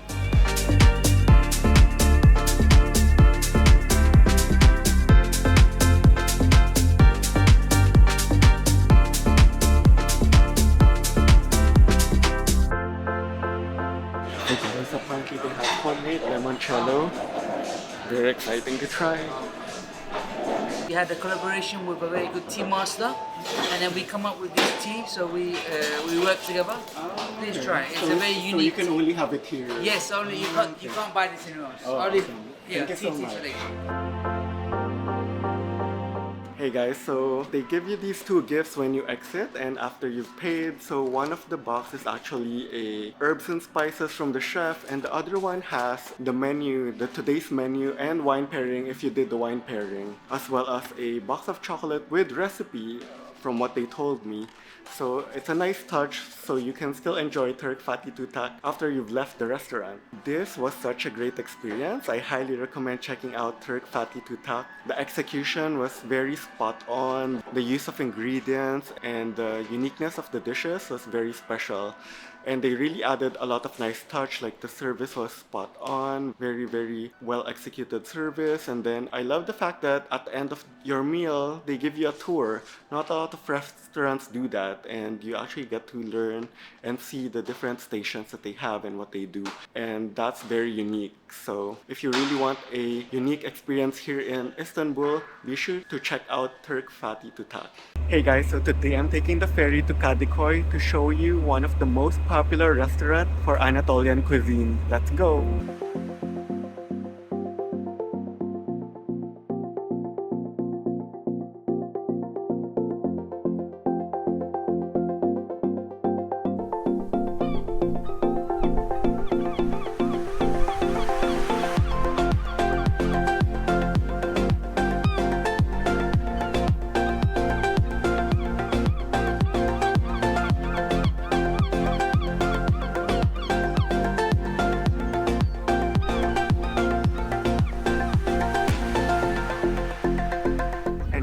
Apparently they have homemade limoncello. Very exciting to try. We had a collaboration with a very good tea master, and then we come up with this tea, so we work together. Please try. It's a very unique. So you can only have it here. Yes, only you can't buy this anywhere else. Oh, only awesome. yeah, Thank you so tea much. selection. Hey guys, so they give you these two gifts when you exit and after you've paid. So one of the box is actually a herbs and spices from the chef, and the other one has the menu, the today's menu and wine pairing if you did the wine pairing, as well as a box of chocolate with recipe from what they told me. So it's a nice touch, so you can still enjoy Turk Fatih Tutak after you've left the restaurant. This was such a great experience. I highly recommend checking out Turk Fatih Tutak. The execution was very spot on. The use of ingredients and the uniqueness of the dishes was very special. And they really added a lot of nice touch, like the service was spot on, very well executed service. And then I love the fact that at the end of your meal, they give you a tour. Not a lot of restaurants do that, and you actually get to learn and see the different stations that they have and what they do. And that's very unique. So if you really want a unique experience here in Istanbul, be sure to check out Turk Fatih Tutak. Hey guys, so today I'm taking the ferry to Kadikoy to show you one of the most popular restaurants for Anatolian cuisine. Let's go!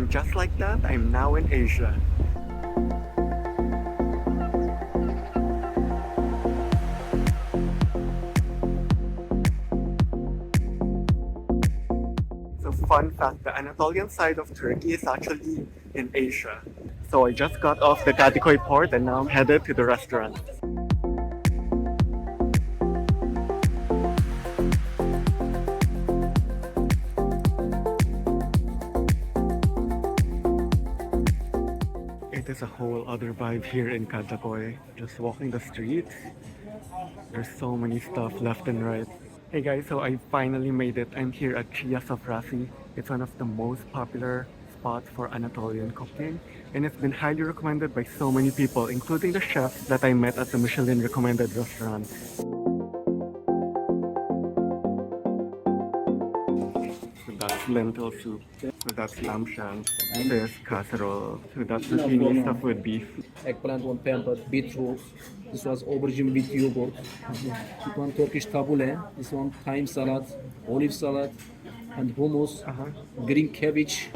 Just like that, I'm now in Asia. So fun fact, the Anatolian side of Turkey is actually in Asia. So I just got off the Kadikoy port and now I'm headed to the restaurant. There's a whole other vibe here in Kadikoy. Just walking the streets, there's so many stuff left and right. Hey guys, so I finally made it. I'm here at Ciya Sofrasi. It's one of the most popular spots for Anatolian cooking, and it's been highly recommended by so many people, including the chefs that I met at the Michelin recommended restaurant. That's lentil soup. So that's lamb shank. This casserole. So that's zucchini stuffed with beef. Eggplant on pampered, beetroot. This was aubergine with yogurt. This one Turkish tabbouleh. This one thyme salad, olive salad, and hummus, green cabbage.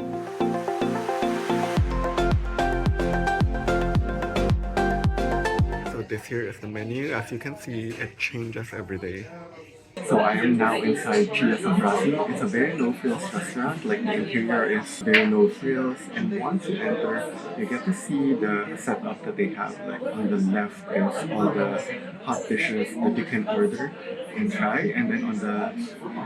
So this here is the menu. As you can see, it changes every day. So I am now inside Ciya Sofrasi. It's a very no-frills restaurant. Like the interior is very no-frills, and once you enter, you get to see the setup that they have. Like on the left is all the hot dishes that you can order and try, and then on the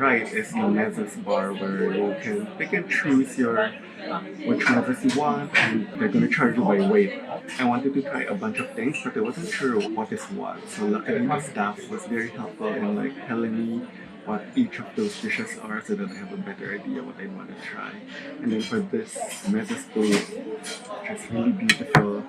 right is the mezzas bar where you can pick and choose which mezzas you want, and they're going to charge you by weight. I wanted to try a bunch of things, but I wasn't sure what is what. So luckily the staff was very helpful in like telling me what each of those dishes are so that I have a better idea what I want to try. And then for this mezzas plate, which is really beautiful,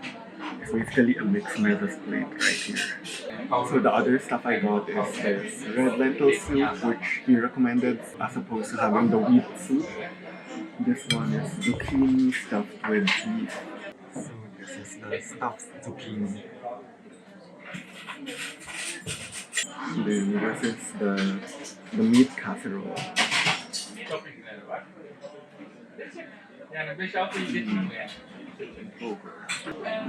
it's basically a mixed mezzas plate right here. So the other stuff I got is this red lentil soup, which he recommended as opposed to having the wheat soup. This one is zucchini stuffed with beef. So this is the stuffed zucchini. Then this is the meat casserole.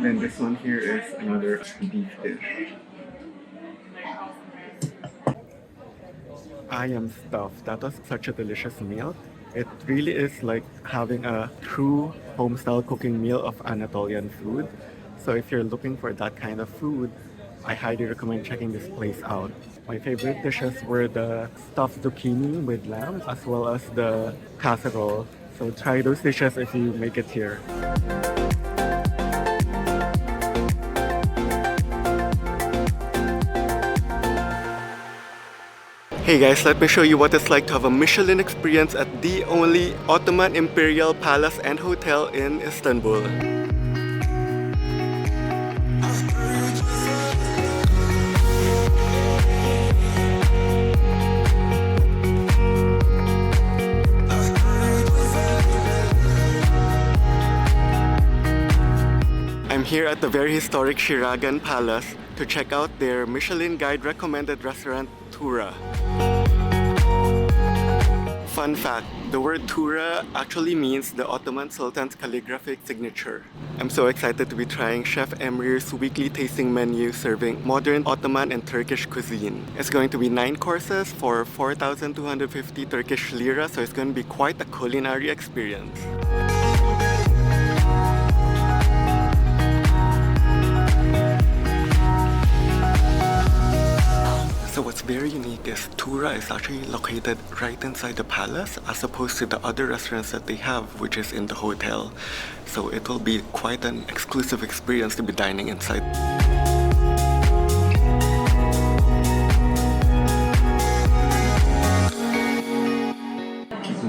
Then this one here is another beef dish. I am stuffed. That was such a delicious meal. It really is like having a true home-style cooking meal of Anatolian food. So if you're looking for that kind of food, I highly recommend checking this place out. My favorite dishes were the stuffed zucchini with lamb as well as the casserole. So try those dishes if you make it here. Hey guys, let me show you what it's like to have a Michelin experience at the only Ottoman Imperial Palace and Hotel in Istanbul. here at the very historic Shiragan Palace to check out their Michelin Guide recommended restaurant, Tugra. Fun fact, the word Tugra actually means the Ottoman Sultan's calligraphic signature. I'm so excited to be trying Chef Emre's weekly tasting menu serving modern Ottoman and Turkish cuisine. It's going to be 9 courses for 4,250 Turkish lira, so it's going to be quite a culinary experience. So what's very unique is Tugra is actually located right inside the palace as opposed to the other restaurants that they have, which is in the hotel. So it will be quite an exclusive experience to be dining inside.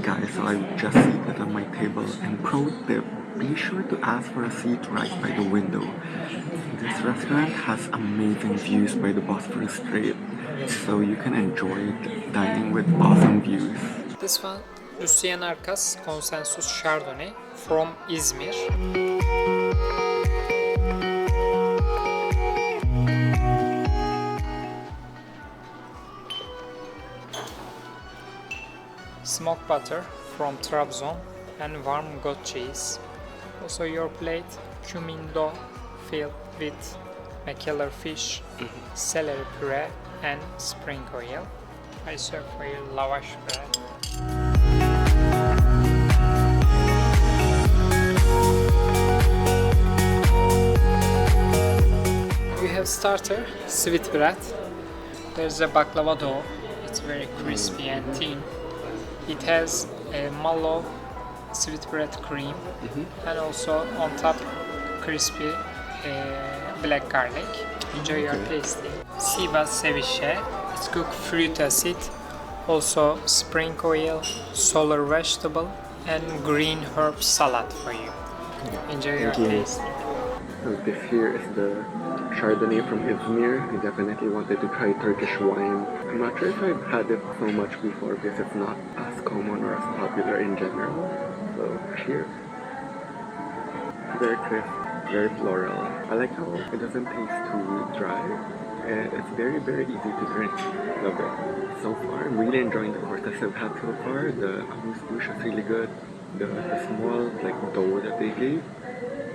Guys, so I'm just seated on my table, and pro tip, be sure to ask for a seat right by the window. This restaurant has amazing views by the Bosphorus Strait, so you can enjoy dining with awesome views. This one, Lucien Arcas Consensus Chardonnay from Izmir. Smoked butter from Trabzon and warm goat cheese. Also your plate, cumin dough filled with mackerel fish, celery puree and spring oil. I serve for you lavash bread. We have starter, sweet bread. There's a baklava dough. It's very crispy and thin. It has a mallow sweetbread cream and also on top crispy black garlic. Enjoy your tasting. Sivas ceviche. It's cooked fruit acid, also spring oil, solar vegetable and green herb salad for you. Enjoy your tasting. So this here is the Chardonnay from Izmir. I definitely wanted to try Turkish wine. I'm not sure if I've had it so much before because it's not as common or as popular in general. So cheers. Very crisp, very floral. I like how it doesn't taste too dry. It's very, very easy to drink. Love it. So far, I'm really enjoying the courses I've had so far. The amuse-bouche is really good. The small dough that they gave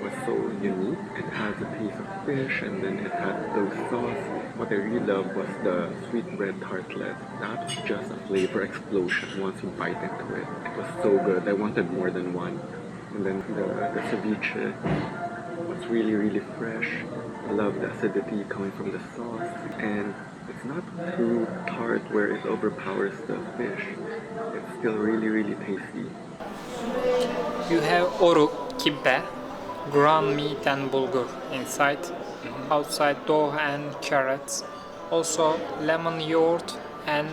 was so unique. It has a piece of fish and then it had those sauce. What I really loved was the sweetbread tartlet. That was just a flavor explosion once you bite into it. It was so good. I wanted more than one. And then the ceviche was really, really fresh. I love the acidity coming from the sauce. And it's not too tart where it overpowers the fish. It's still really, really tasty. You have oru kibbe, ground meat and bulgur inside. Outside dough and carrots. Also lemon yogurt and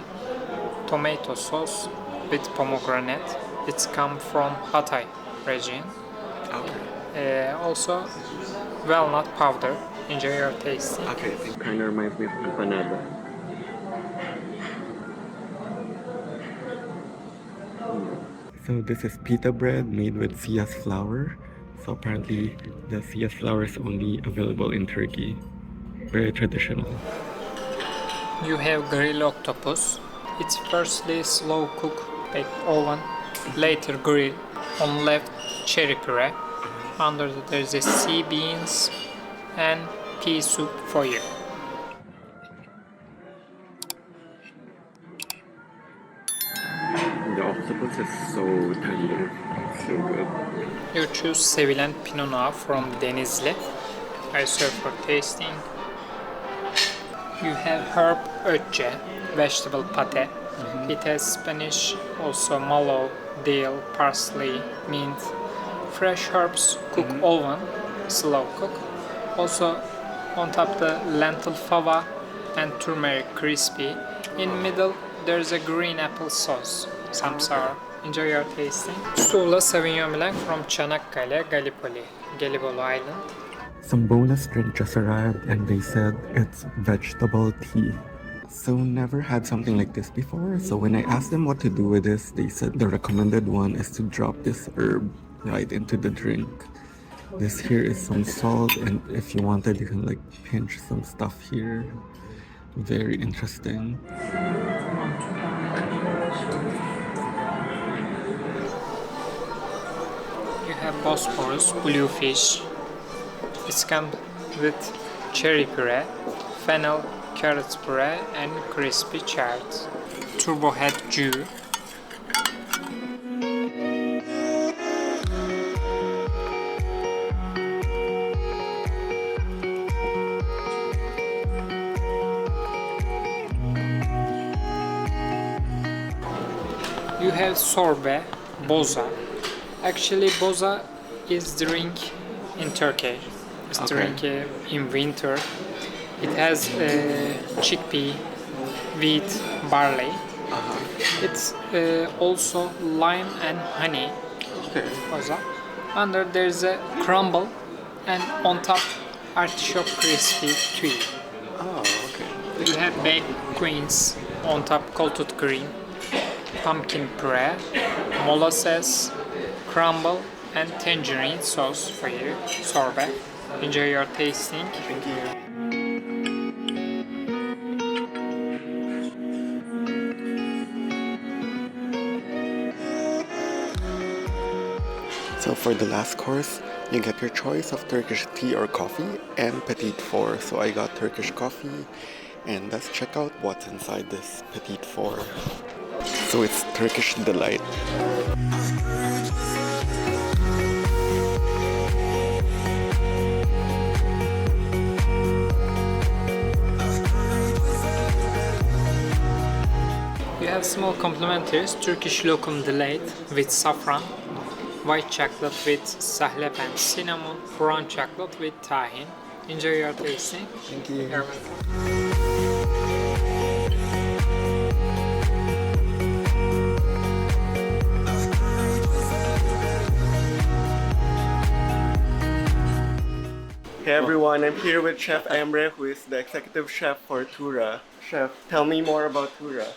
tomato sauce with pomegranate. It's come from Hatay region. Also walnut powder. Enjoy your tasting. Okay, it kind of reminds me of empanada. So this is pita bread made with Ciya's flour. So apparently the Ciya flour is only available in Turkey. Very traditional. You have grilled octopus. It's firstly slow cook, baked oven, later grill. On left cherry puree. Under there's a sea beans and pea soup for you. The octopus is so tender. So good. You choose sevilen Pinot Noir from Denizli. I serve for tasting. You have herb ötçe, vegetable pate. It has Spanish, also mallow, dill, parsley, mint, fresh herbs, cook oven, slow cook. Also on top the lentil fava and turmeric crispy. In middle there's a green apple sauce, some sour. Enjoy your tasting. Sula Sauvignon Blanc from Çanakkale, Gallipoli, Gelibolu Island. Some bonus drink just arrived and they said it's vegetable tea. So never had something like this before. So when I asked them what to do with this, they said the recommended one is to drop this herb right into the drink. This here is some salt, and if you wanted, you can like pinch some stuff here. Very interesting. You have Bosporus, blue fish. It's come with cherry puree, fennel, carrot puree, and crispy chard. Turbo head Jew. You have sorbet, boza. Actually, boza is drink in Turkey. It's drink in winter. It has chickpea, wheat, barley. It's also lime and honey. Boza. Under there's a crumble, and on top artichoke crispy tui. You have baked queens, on top coated cream, pumpkin puree, molasses, crumble, and tangerine sauce for you, sorbet. Enjoy your tasting. Thank you. So for the last course, you get your choice of Turkish tea or coffee and petite four. So I got Turkish coffee, and let's check out what's inside this petite four. So it's Turkish delight. You have small complimentaries, Turkish lokum delight with saffron, white chocolate with sahlep and cinnamon, brown chocolate with tahin. Enjoy your tasting. Thank you. You're welcome. Hey everyone, I'm here with Chef Emre, who is the executive chef for Tugra. Chef, tell me more about Tugra.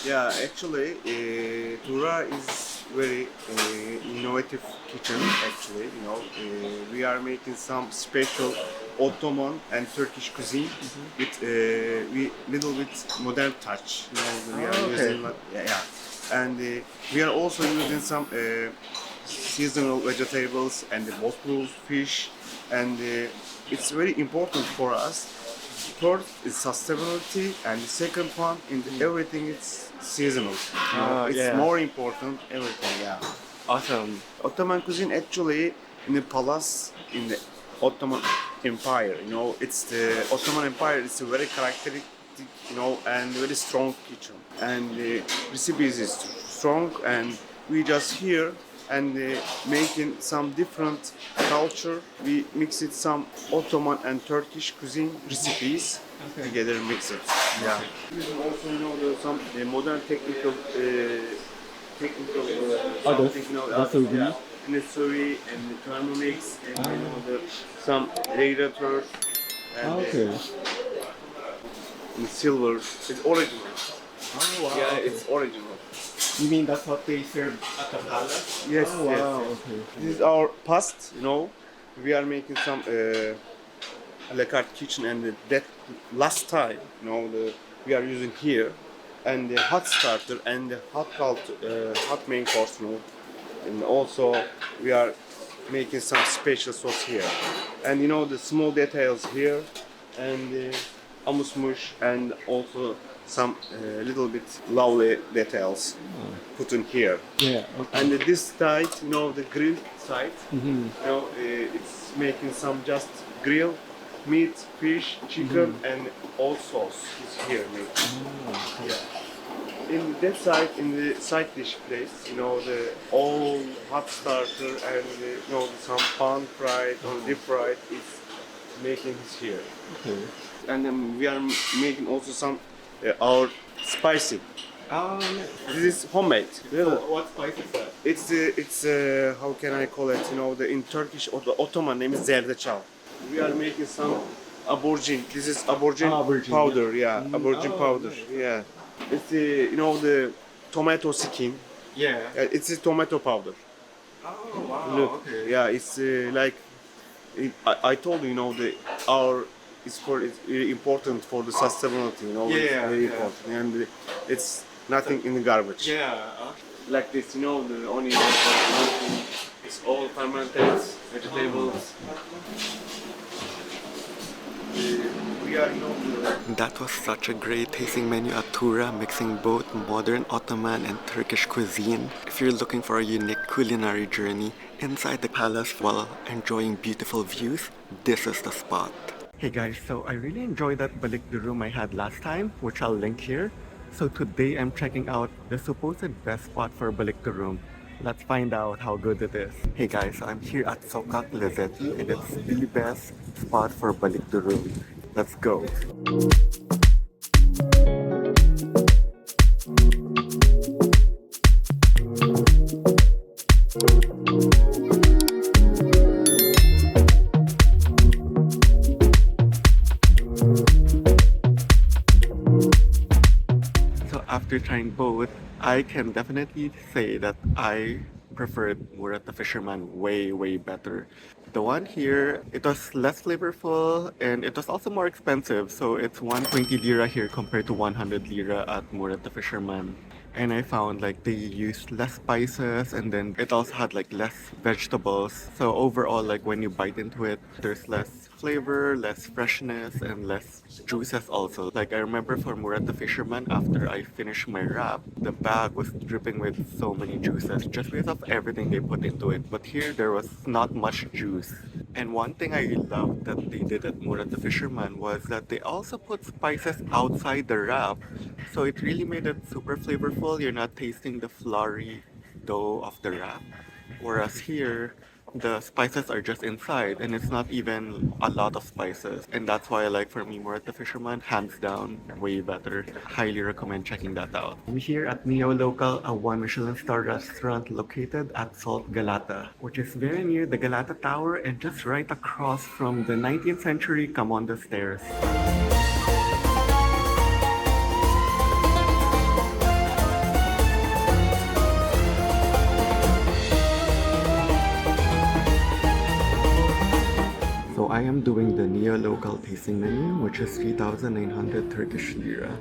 Yeah, actually, Tugra is very innovative kitchen. Actually, we are making some special Ottoman and Turkish cuisine with we little bit modern touch. We are using and we are also using some seasonal vegetables and the Bosporus fish, and it's very important for us. First is sustainability, and the second one in everything is seasonal. It's more important everything. Yeah. Awesome. Ottoman cuisine actually in the palace in the Ottoman Empire. It's the Ottoman Empire. It's a very characteristic, and very strong kitchen. And the recipes is strong, and we just here and making some different culture. We mix it some Ottoman and Turkish cuisine recipes together. Mix it. Yeah. Also, there's some modern technical something, and the suri and the Thermomix and some regulators and and silver. It's original. Oh wow. Yeah, it's original. You mean that's what they serve at the palace? Yes, oh, wow. yes. This is our past, We are making some a la carte kitchen, and that last time, we are using here, and the hot starter and the hot main course, and also we are making some special sauce here, and the small details here, and the amusmush, and also some little bit lovely details put in here. Yeah. Okay. And this side, the grill side, it's making some just grill meat, fish, chicken, and all sauce is here made. Yeah. In that side, in the side dish place, the all hot starter and some pan fried or deep fried is making this here. Okay. And then we are making also some our spicy. Oh, This is homemade. So what spice is that? It's how can I call it? In Turkish or the Ottoman name is zerdeçal. We are making some aubergine. This is aubergine powder. Yeah, aubergine powder. Okay. Yeah. It's the tomato skin. Yeah. It's a tomato powder. Oh wow. Look. Okay. Yeah, it's like I told you, you know, our sport is really important for the sustainability, you know, it's very important, and it's nothing in the garbage. Like this, you know, the onion, it's all fermented vegetables. We are, you know, That was such a great tasting menu at Tugra, mixing both modern Ottoman and Turkish cuisine. If you're looking for a unique culinary journey inside the palace while enjoying beautiful views, this is the spot. Hey guys, so I really enjoyed that Balik Durum I had last time, which I'll link here. So today I'm checking out the supposed best spot for Balik Durum. Let's find out how good it is. Hey guys, so I'm here at Sokak Lezzeti and it's the best spot for Balik Durum. Let's go. After trying both, I can definitely say that I preferred Murat the Fisherman way better. The one here, it was less flavorful and it was also more expensive. So it's 120 lira here compared to 100 lira at Murat the Fisherman. And I found like they used less spices and then it also had like less vegetables. So overall, like when you bite into it, there's less flavor, less freshness, and less juices also. Like I remember for Murat the Fisherman, after I finished my wrap, the bag was dripping with so many juices just because of everything they put into it. But here there was not much juice. And one thing I loved that they did at Murat the Fisherman was that they also put spices outside the wrap. So it really made it super flavorful. You're not tasting the flowery dough of the wrap. Whereas here, the spices are just inside and it's not even a lot of spices. And that's why I like for me Murat the Fisherman, hands down, way better. Highly recommend checking that out. I'm here at Neo Local, a 1 Michelin star restaurant located at Salt Galata, which is very near the Galata Tower and just right across from the 19th century Camonda stairs. So I am doing the Neo Local tasting menu, which is 3,900 Turkish lira.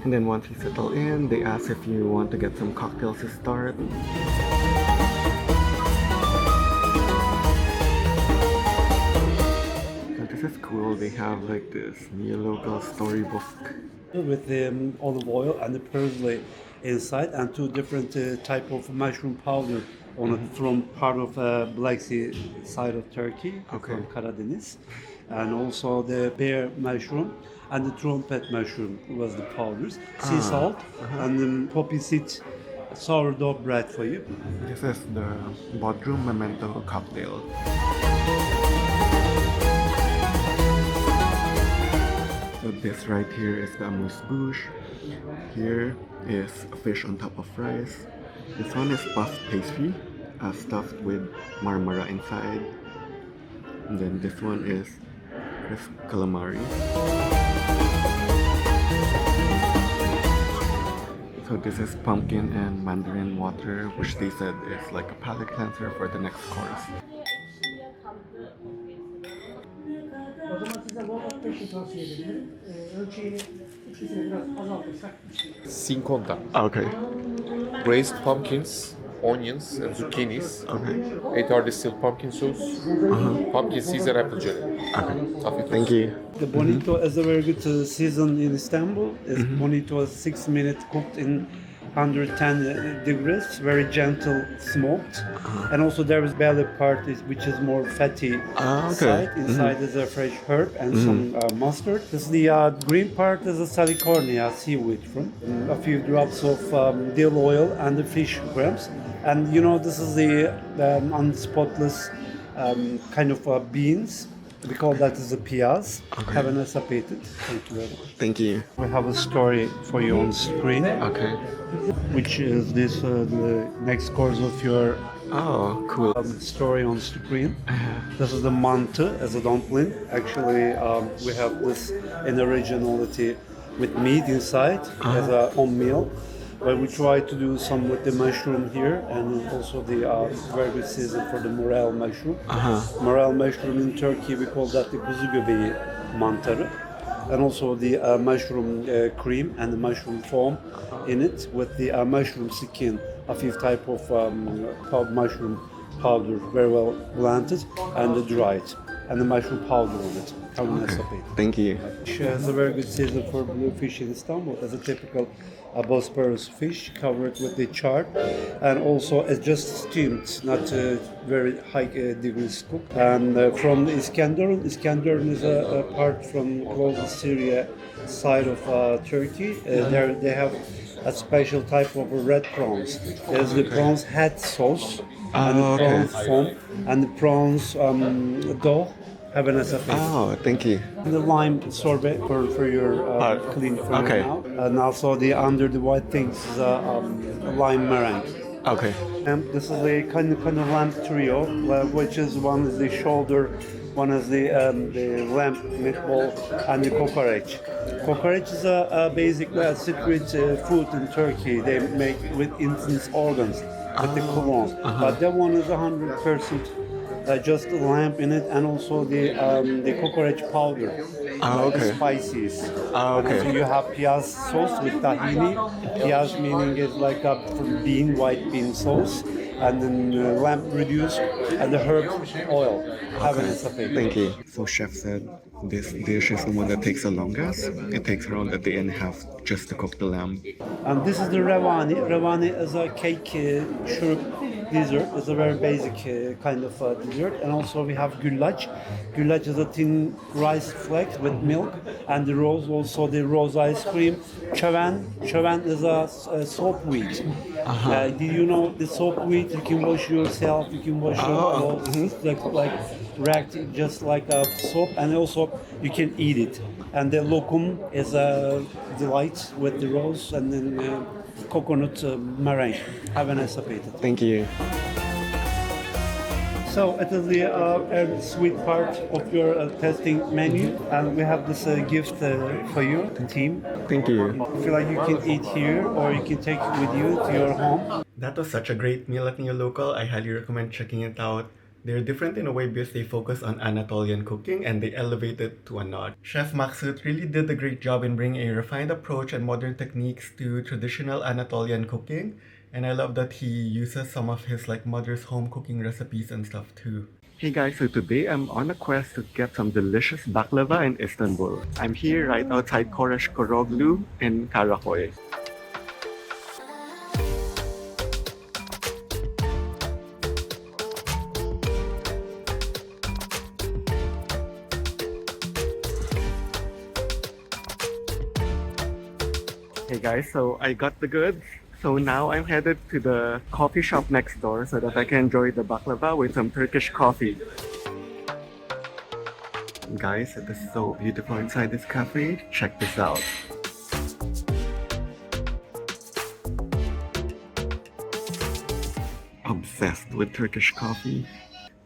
And then once you settle in, they ask if you want to get some cocktails to start. So this is cool, they have like this Neo Local storybook. With the olive oil and the parsley inside and two different type of mushroom powder on it from part of Black Sea side of Turkey, from Karadeniz, and also the bear mushroom and the trumpet mushroom was the powders, sea salt, and the poppy seed sourdough bread for you. This is the Bodrum Memento cocktail. So this right here is the amuse-bouche. Here is a fish on top of rice. This one is puff pastry, stuffed with marmara inside. And then this one is crisp calamari. So this is pumpkin and mandarin water, which they said is like a palate cleanser for the next course. Cinconda. Okay. Braised pumpkins, onions, and zucchinis. Okay. 8 hour distilled pumpkin sauce. Pumpkin seeds and apple jelly. Okay. Thank you. The bonito is a very good season in Istanbul. It's bonito is 6 minutes cooked in 110 degrees, very gentle smoked. And also there is belly part which is more fatty side. Inside is a fresh herb and some mustard. This is the green part is a salicornia seaweed from a few drops of dill oil and the fish grams. And you know this is the unspotless kind of beans. We call that as a piyaz. Have an sapated. Thank you very much. Thank you. We have a story for you on screen. Okay. Which is this the next course of your cool story on screen. This is the mantı as a dumpling. Actually, we have this in originality with meat inside as a home meal. but we try to do some with the mushroom here, and also the very good season for the morel mushroom. Morel mushroom in Turkey, we call that the kuzu göbeği mantarı. And also the mushroom cream and the mushroom foam in it with the mushroom skin, a fifth type of mushroom powder, very well blended and dried, and the mushroom powder on it. Thank you. Fish has a very good season for bluefish in Istanbul. As a typical Bosporus fish covered with the char, and also it's just steamed, not very high degrees cooked. And from the Iskenderun is a part from close to Syria side of Turkey. There they have a special type of red prawns. There's the prawns head sauce, and the prawns foam, and the prawns dough. Have a nice affair. Oh, thank you. And the lime sorbet for your clean for you now. And also the under the white things is lime meringue. Okay. And this is a kind of lamb trio, which is one is the shoulder, one is the lamb meatball, and the kokoreç. Kokoreç is basically a secret food in Turkey. They make with instance organs with the colons, but that one is 100%. Just the lamb in it, and also the kokoreç powder, the spices. Okay. So you have piyaz sauce with tahini. Piyaz meaning is like a white bean sauce, and then lamb reduced, and the herb oil. Have a nice affair. Thank you. So chef said this dish is the one that takes the longest. It takes around a day and a half just to cook the lamb. And this is the revani. Revani is a cake shrimp dessert. It's a very basic kind of dessert. And also we have güllaç. Güllaç is a thin rice flakes with milk, and the rose ice cream. Çöven is a soap wheat. Do you know the soap wheat? You can wash yourself. You can wash your clothes like wrapped just like a soap, and also you can eat it. And the lokum is a delight with the rose and then coconut meringue. Have a nice appetite. Thank you. So it is the sweet part of your testing menu, and we have this gift for you, the team. Thank you. I feel like you can eat here, or you can take it with you to your home. That was such a great meal at Neo Local. I highly recommend checking it out. They're different in a way because they focus on Anatolian cooking and they elevate it to a notch. Chef Maksut really did a great job in bringing a refined approach and modern techniques to traditional Anatolian cooking. And I love that he uses some of his mother's home cooking recipes and stuff too. Hey guys, so today I'm on a quest to get some delicious baklava in Istanbul. I'm here right outside Koresh Koroglu in Karakoy. Hey guys, so I got the goods. So now I'm headed to the coffee shop next door so that I can enjoy the baklava with some Turkish coffee. Guys, it is so beautiful inside this cafe. Check this out. Obsessed with Turkish coffee.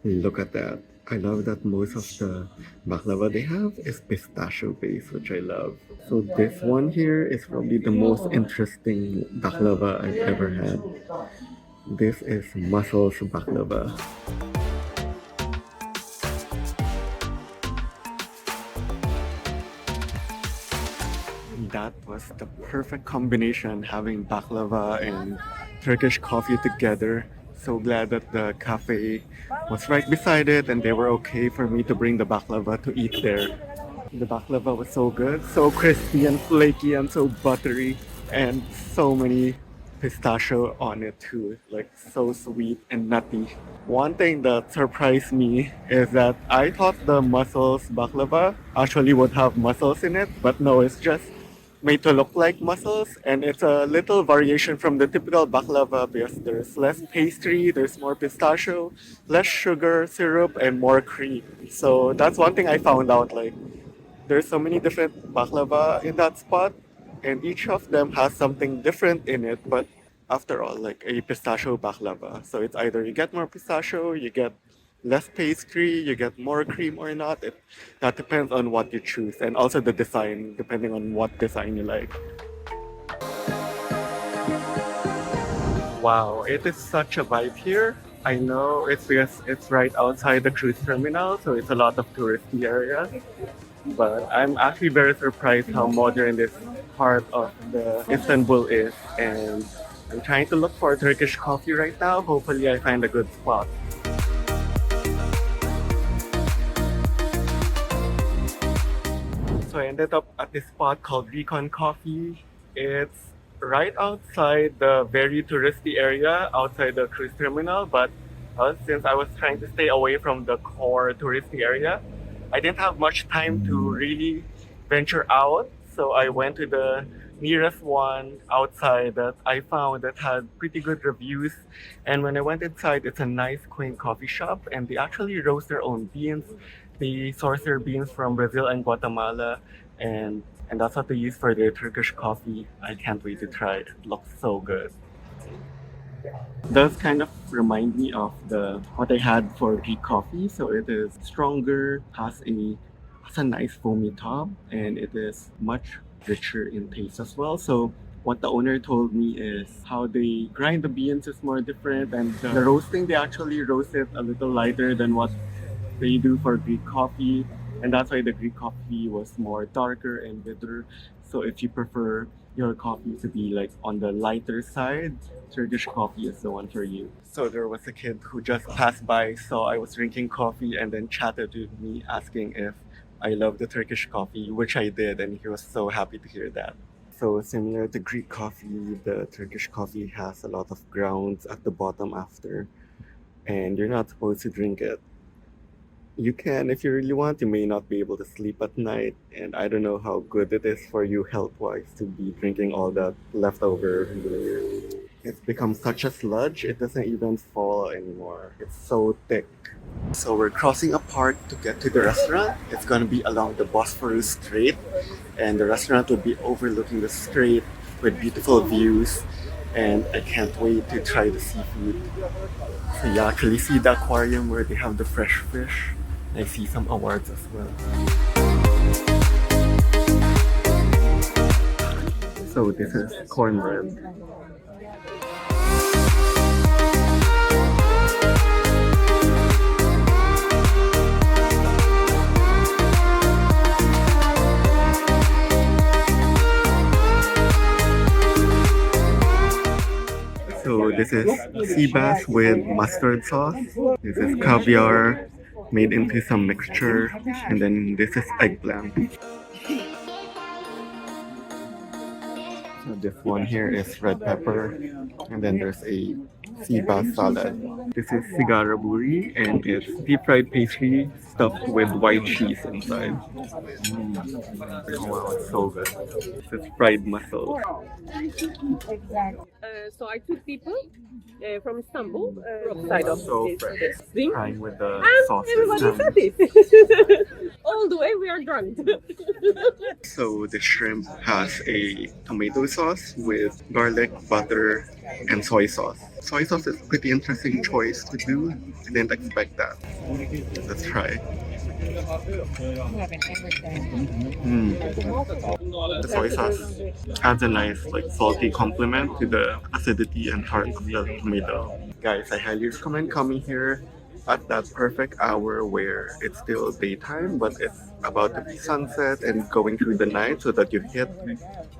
Look at that. I love that most of the baklava they have is pistachio based, which I love. So this one here is probably the most interesting baklava I've ever had. This is mussels baklava. That was the perfect combination, having baklava and Turkish coffee together. So glad that the cafe was right beside it and they were okay for me to bring the baklava to eat there. The baklava was so good, so crispy and flaky and so buttery, and so many pistachio on it too, like so sweet and nutty. One thing that surprised me is that I thought the mussels baklava actually would have mussels in it, but no, it's just made to look like mussels, and it's a little variation from the typical baklava because there's less pastry, there's more pistachio, less sugar, syrup, and more cream. So that's one thing I found out, like there's so many different baklava in that spot, and each of them has something different in it, but after all, like a pistachio baklava. So it's either you get more pistachio, you get less pastry, you get more cream or not. That depends on what you choose, and also the design, depending on what design you like. Wow, it is such a vibe here. I know it's because it's right outside the cruise terminal, so it's a lot of touristy areas. But I'm actually very surprised how modern this part of the Istanbul is. And I'm trying to look for Turkish coffee right now. Hopefully I find a good spot. So I ended up at this spot called Recon Coffee. It's right outside the very touristy area outside the cruise terminal, but since I was trying to stay away from the core touristy area, I didn't have much time to really venture out. So I went to the nearest one outside that I found that had pretty good reviews. And when I went inside, it's a nice, quaint coffee shop, and they actually roast their own beans. They source their beans from Brazil and Guatemala, and that's what they use for their Turkish coffee. I can't wait to try it. It looks so good. Does kind of remind me of what I had for Greek coffee. So it is stronger, has a nice foamy top, and it is much richer in taste as well. So what the owner told me is how they grind the beans is more different, and the roasting, they actually roast it a little lighter than what they do for Greek coffee, and that's why the Greek coffee was more darker and bitter. So if you prefer your coffee to be like on the lighter side, Turkish coffee is the one for you. So there was a kid who just passed by, saw I was drinking coffee, and then chatted with me asking if I love the Turkish coffee, which I did, and he was so happy to hear that. So similar to Greek coffee, the Turkish coffee has a lot of grounds at the bottom after, and you're not supposed to drink it. You can if you really want. You may not be able to sleep at night, and I don't know how good it is for you health-wise to be drinking all that leftover beer. It's become such a sludge, it doesn't even fall anymore. It's so thick. So we're crossing a park to get to the restaurant. It's gonna be along the Bosphorus Strait, and the restaurant will be overlooking the strait with beautiful views, and I can't wait to try the seafood. So yeah, can you see the aquarium where they have the fresh fish? I see some awards as well. So this is cornbread. So this is sea bass with mustard sauce. This is caviar made into some mixture, and then this is eggplant. So this one here is red pepper, and then there's a sea bass salad. This is sigara buri, and it's deep fried pastry stuffed with white cheese inside. Oh wow, it's so good. This is fried mussel. So I took people from Istanbul, side of So this fresh. stream, Frying with the and sauce. everybody's happy. All the way we are drunk. So the shrimp has a tomato sauce with garlic, butter, and soy sauce. Soy sauce is a pretty interesting choice to do. I didn't expect that. Let's try. The soy sauce adds a nice salty complement to the acidity and tart of the tomato. Guys, I highly recommend coming here at that perfect hour where it's still daytime, but it's about to be sunset and going through the night, so that you hit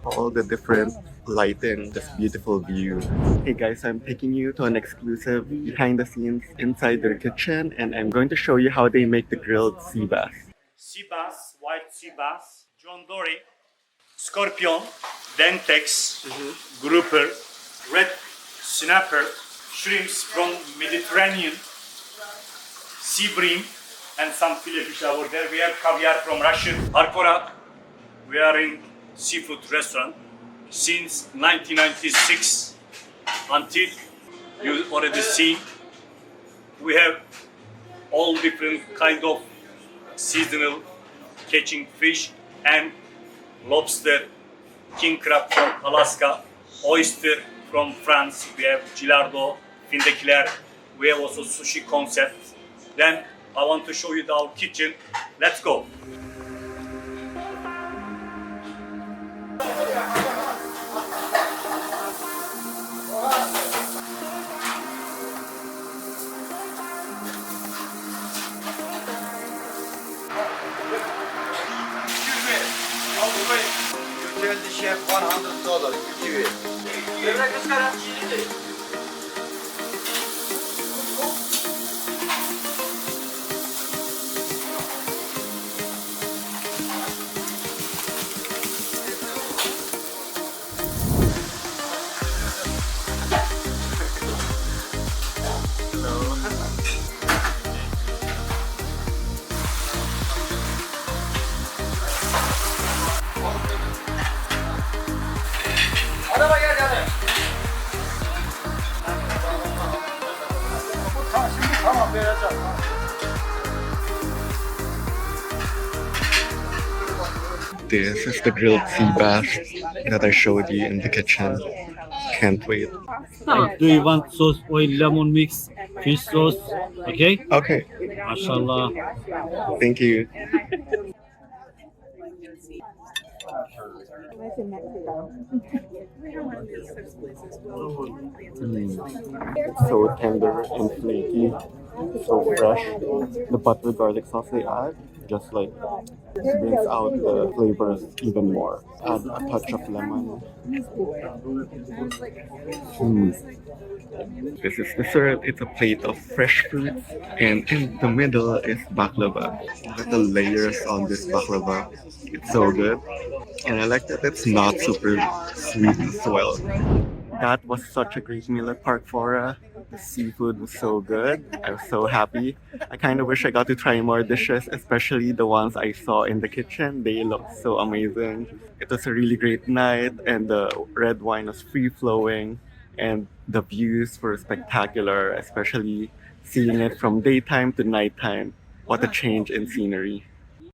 all the different lighting, this beautiful view. Hey guys, I'm taking you to an exclusive behind the scenes inside their kitchen, and I'm going to show you how they make the grilled sea bass. Sea bass, white sea bass, John Dory, scorpion, dentex, grouper, red snapper, shrimps from Mediterranean, sea bream, and some filet fish over there. We have caviar from Russia. Arcora, we are in seafood restaurant since 1996 until you already see. We have all different kind of seasonal catching fish and lobster, king crab from Alaska, oyster from France. We have gilardo, findekiler. We have also sushi concept. Then I want to show you our kitchen. Let's go. chef $100. Give it. This is the grilled sea bass that I showed you in the kitchen. Can't wait. Do you want sauce, oil, lemon mix, fish sauce? Okay? Okay. Mashallah. Thank you. So tender and flaky, so fresh. The butter garlic sauce they add just like brings out the flavors even more. Add a touch of lemon. This is dessert. It's a plate of fresh fruits, and in the middle is baklava. Look at the layers on this baklava. It's so good, and I like that it's not super sweet as well. That was such a great meal at Park Fora. The seafood was so good. I was so happy. I kind of wish I got to try more dishes, especially the ones I saw in the kitchen. They looked so amazing. It was a really great night, and the red wine was free-flowing, and the views were spectacular, especially seeing it from daytime to nighttime. What a change in scenery.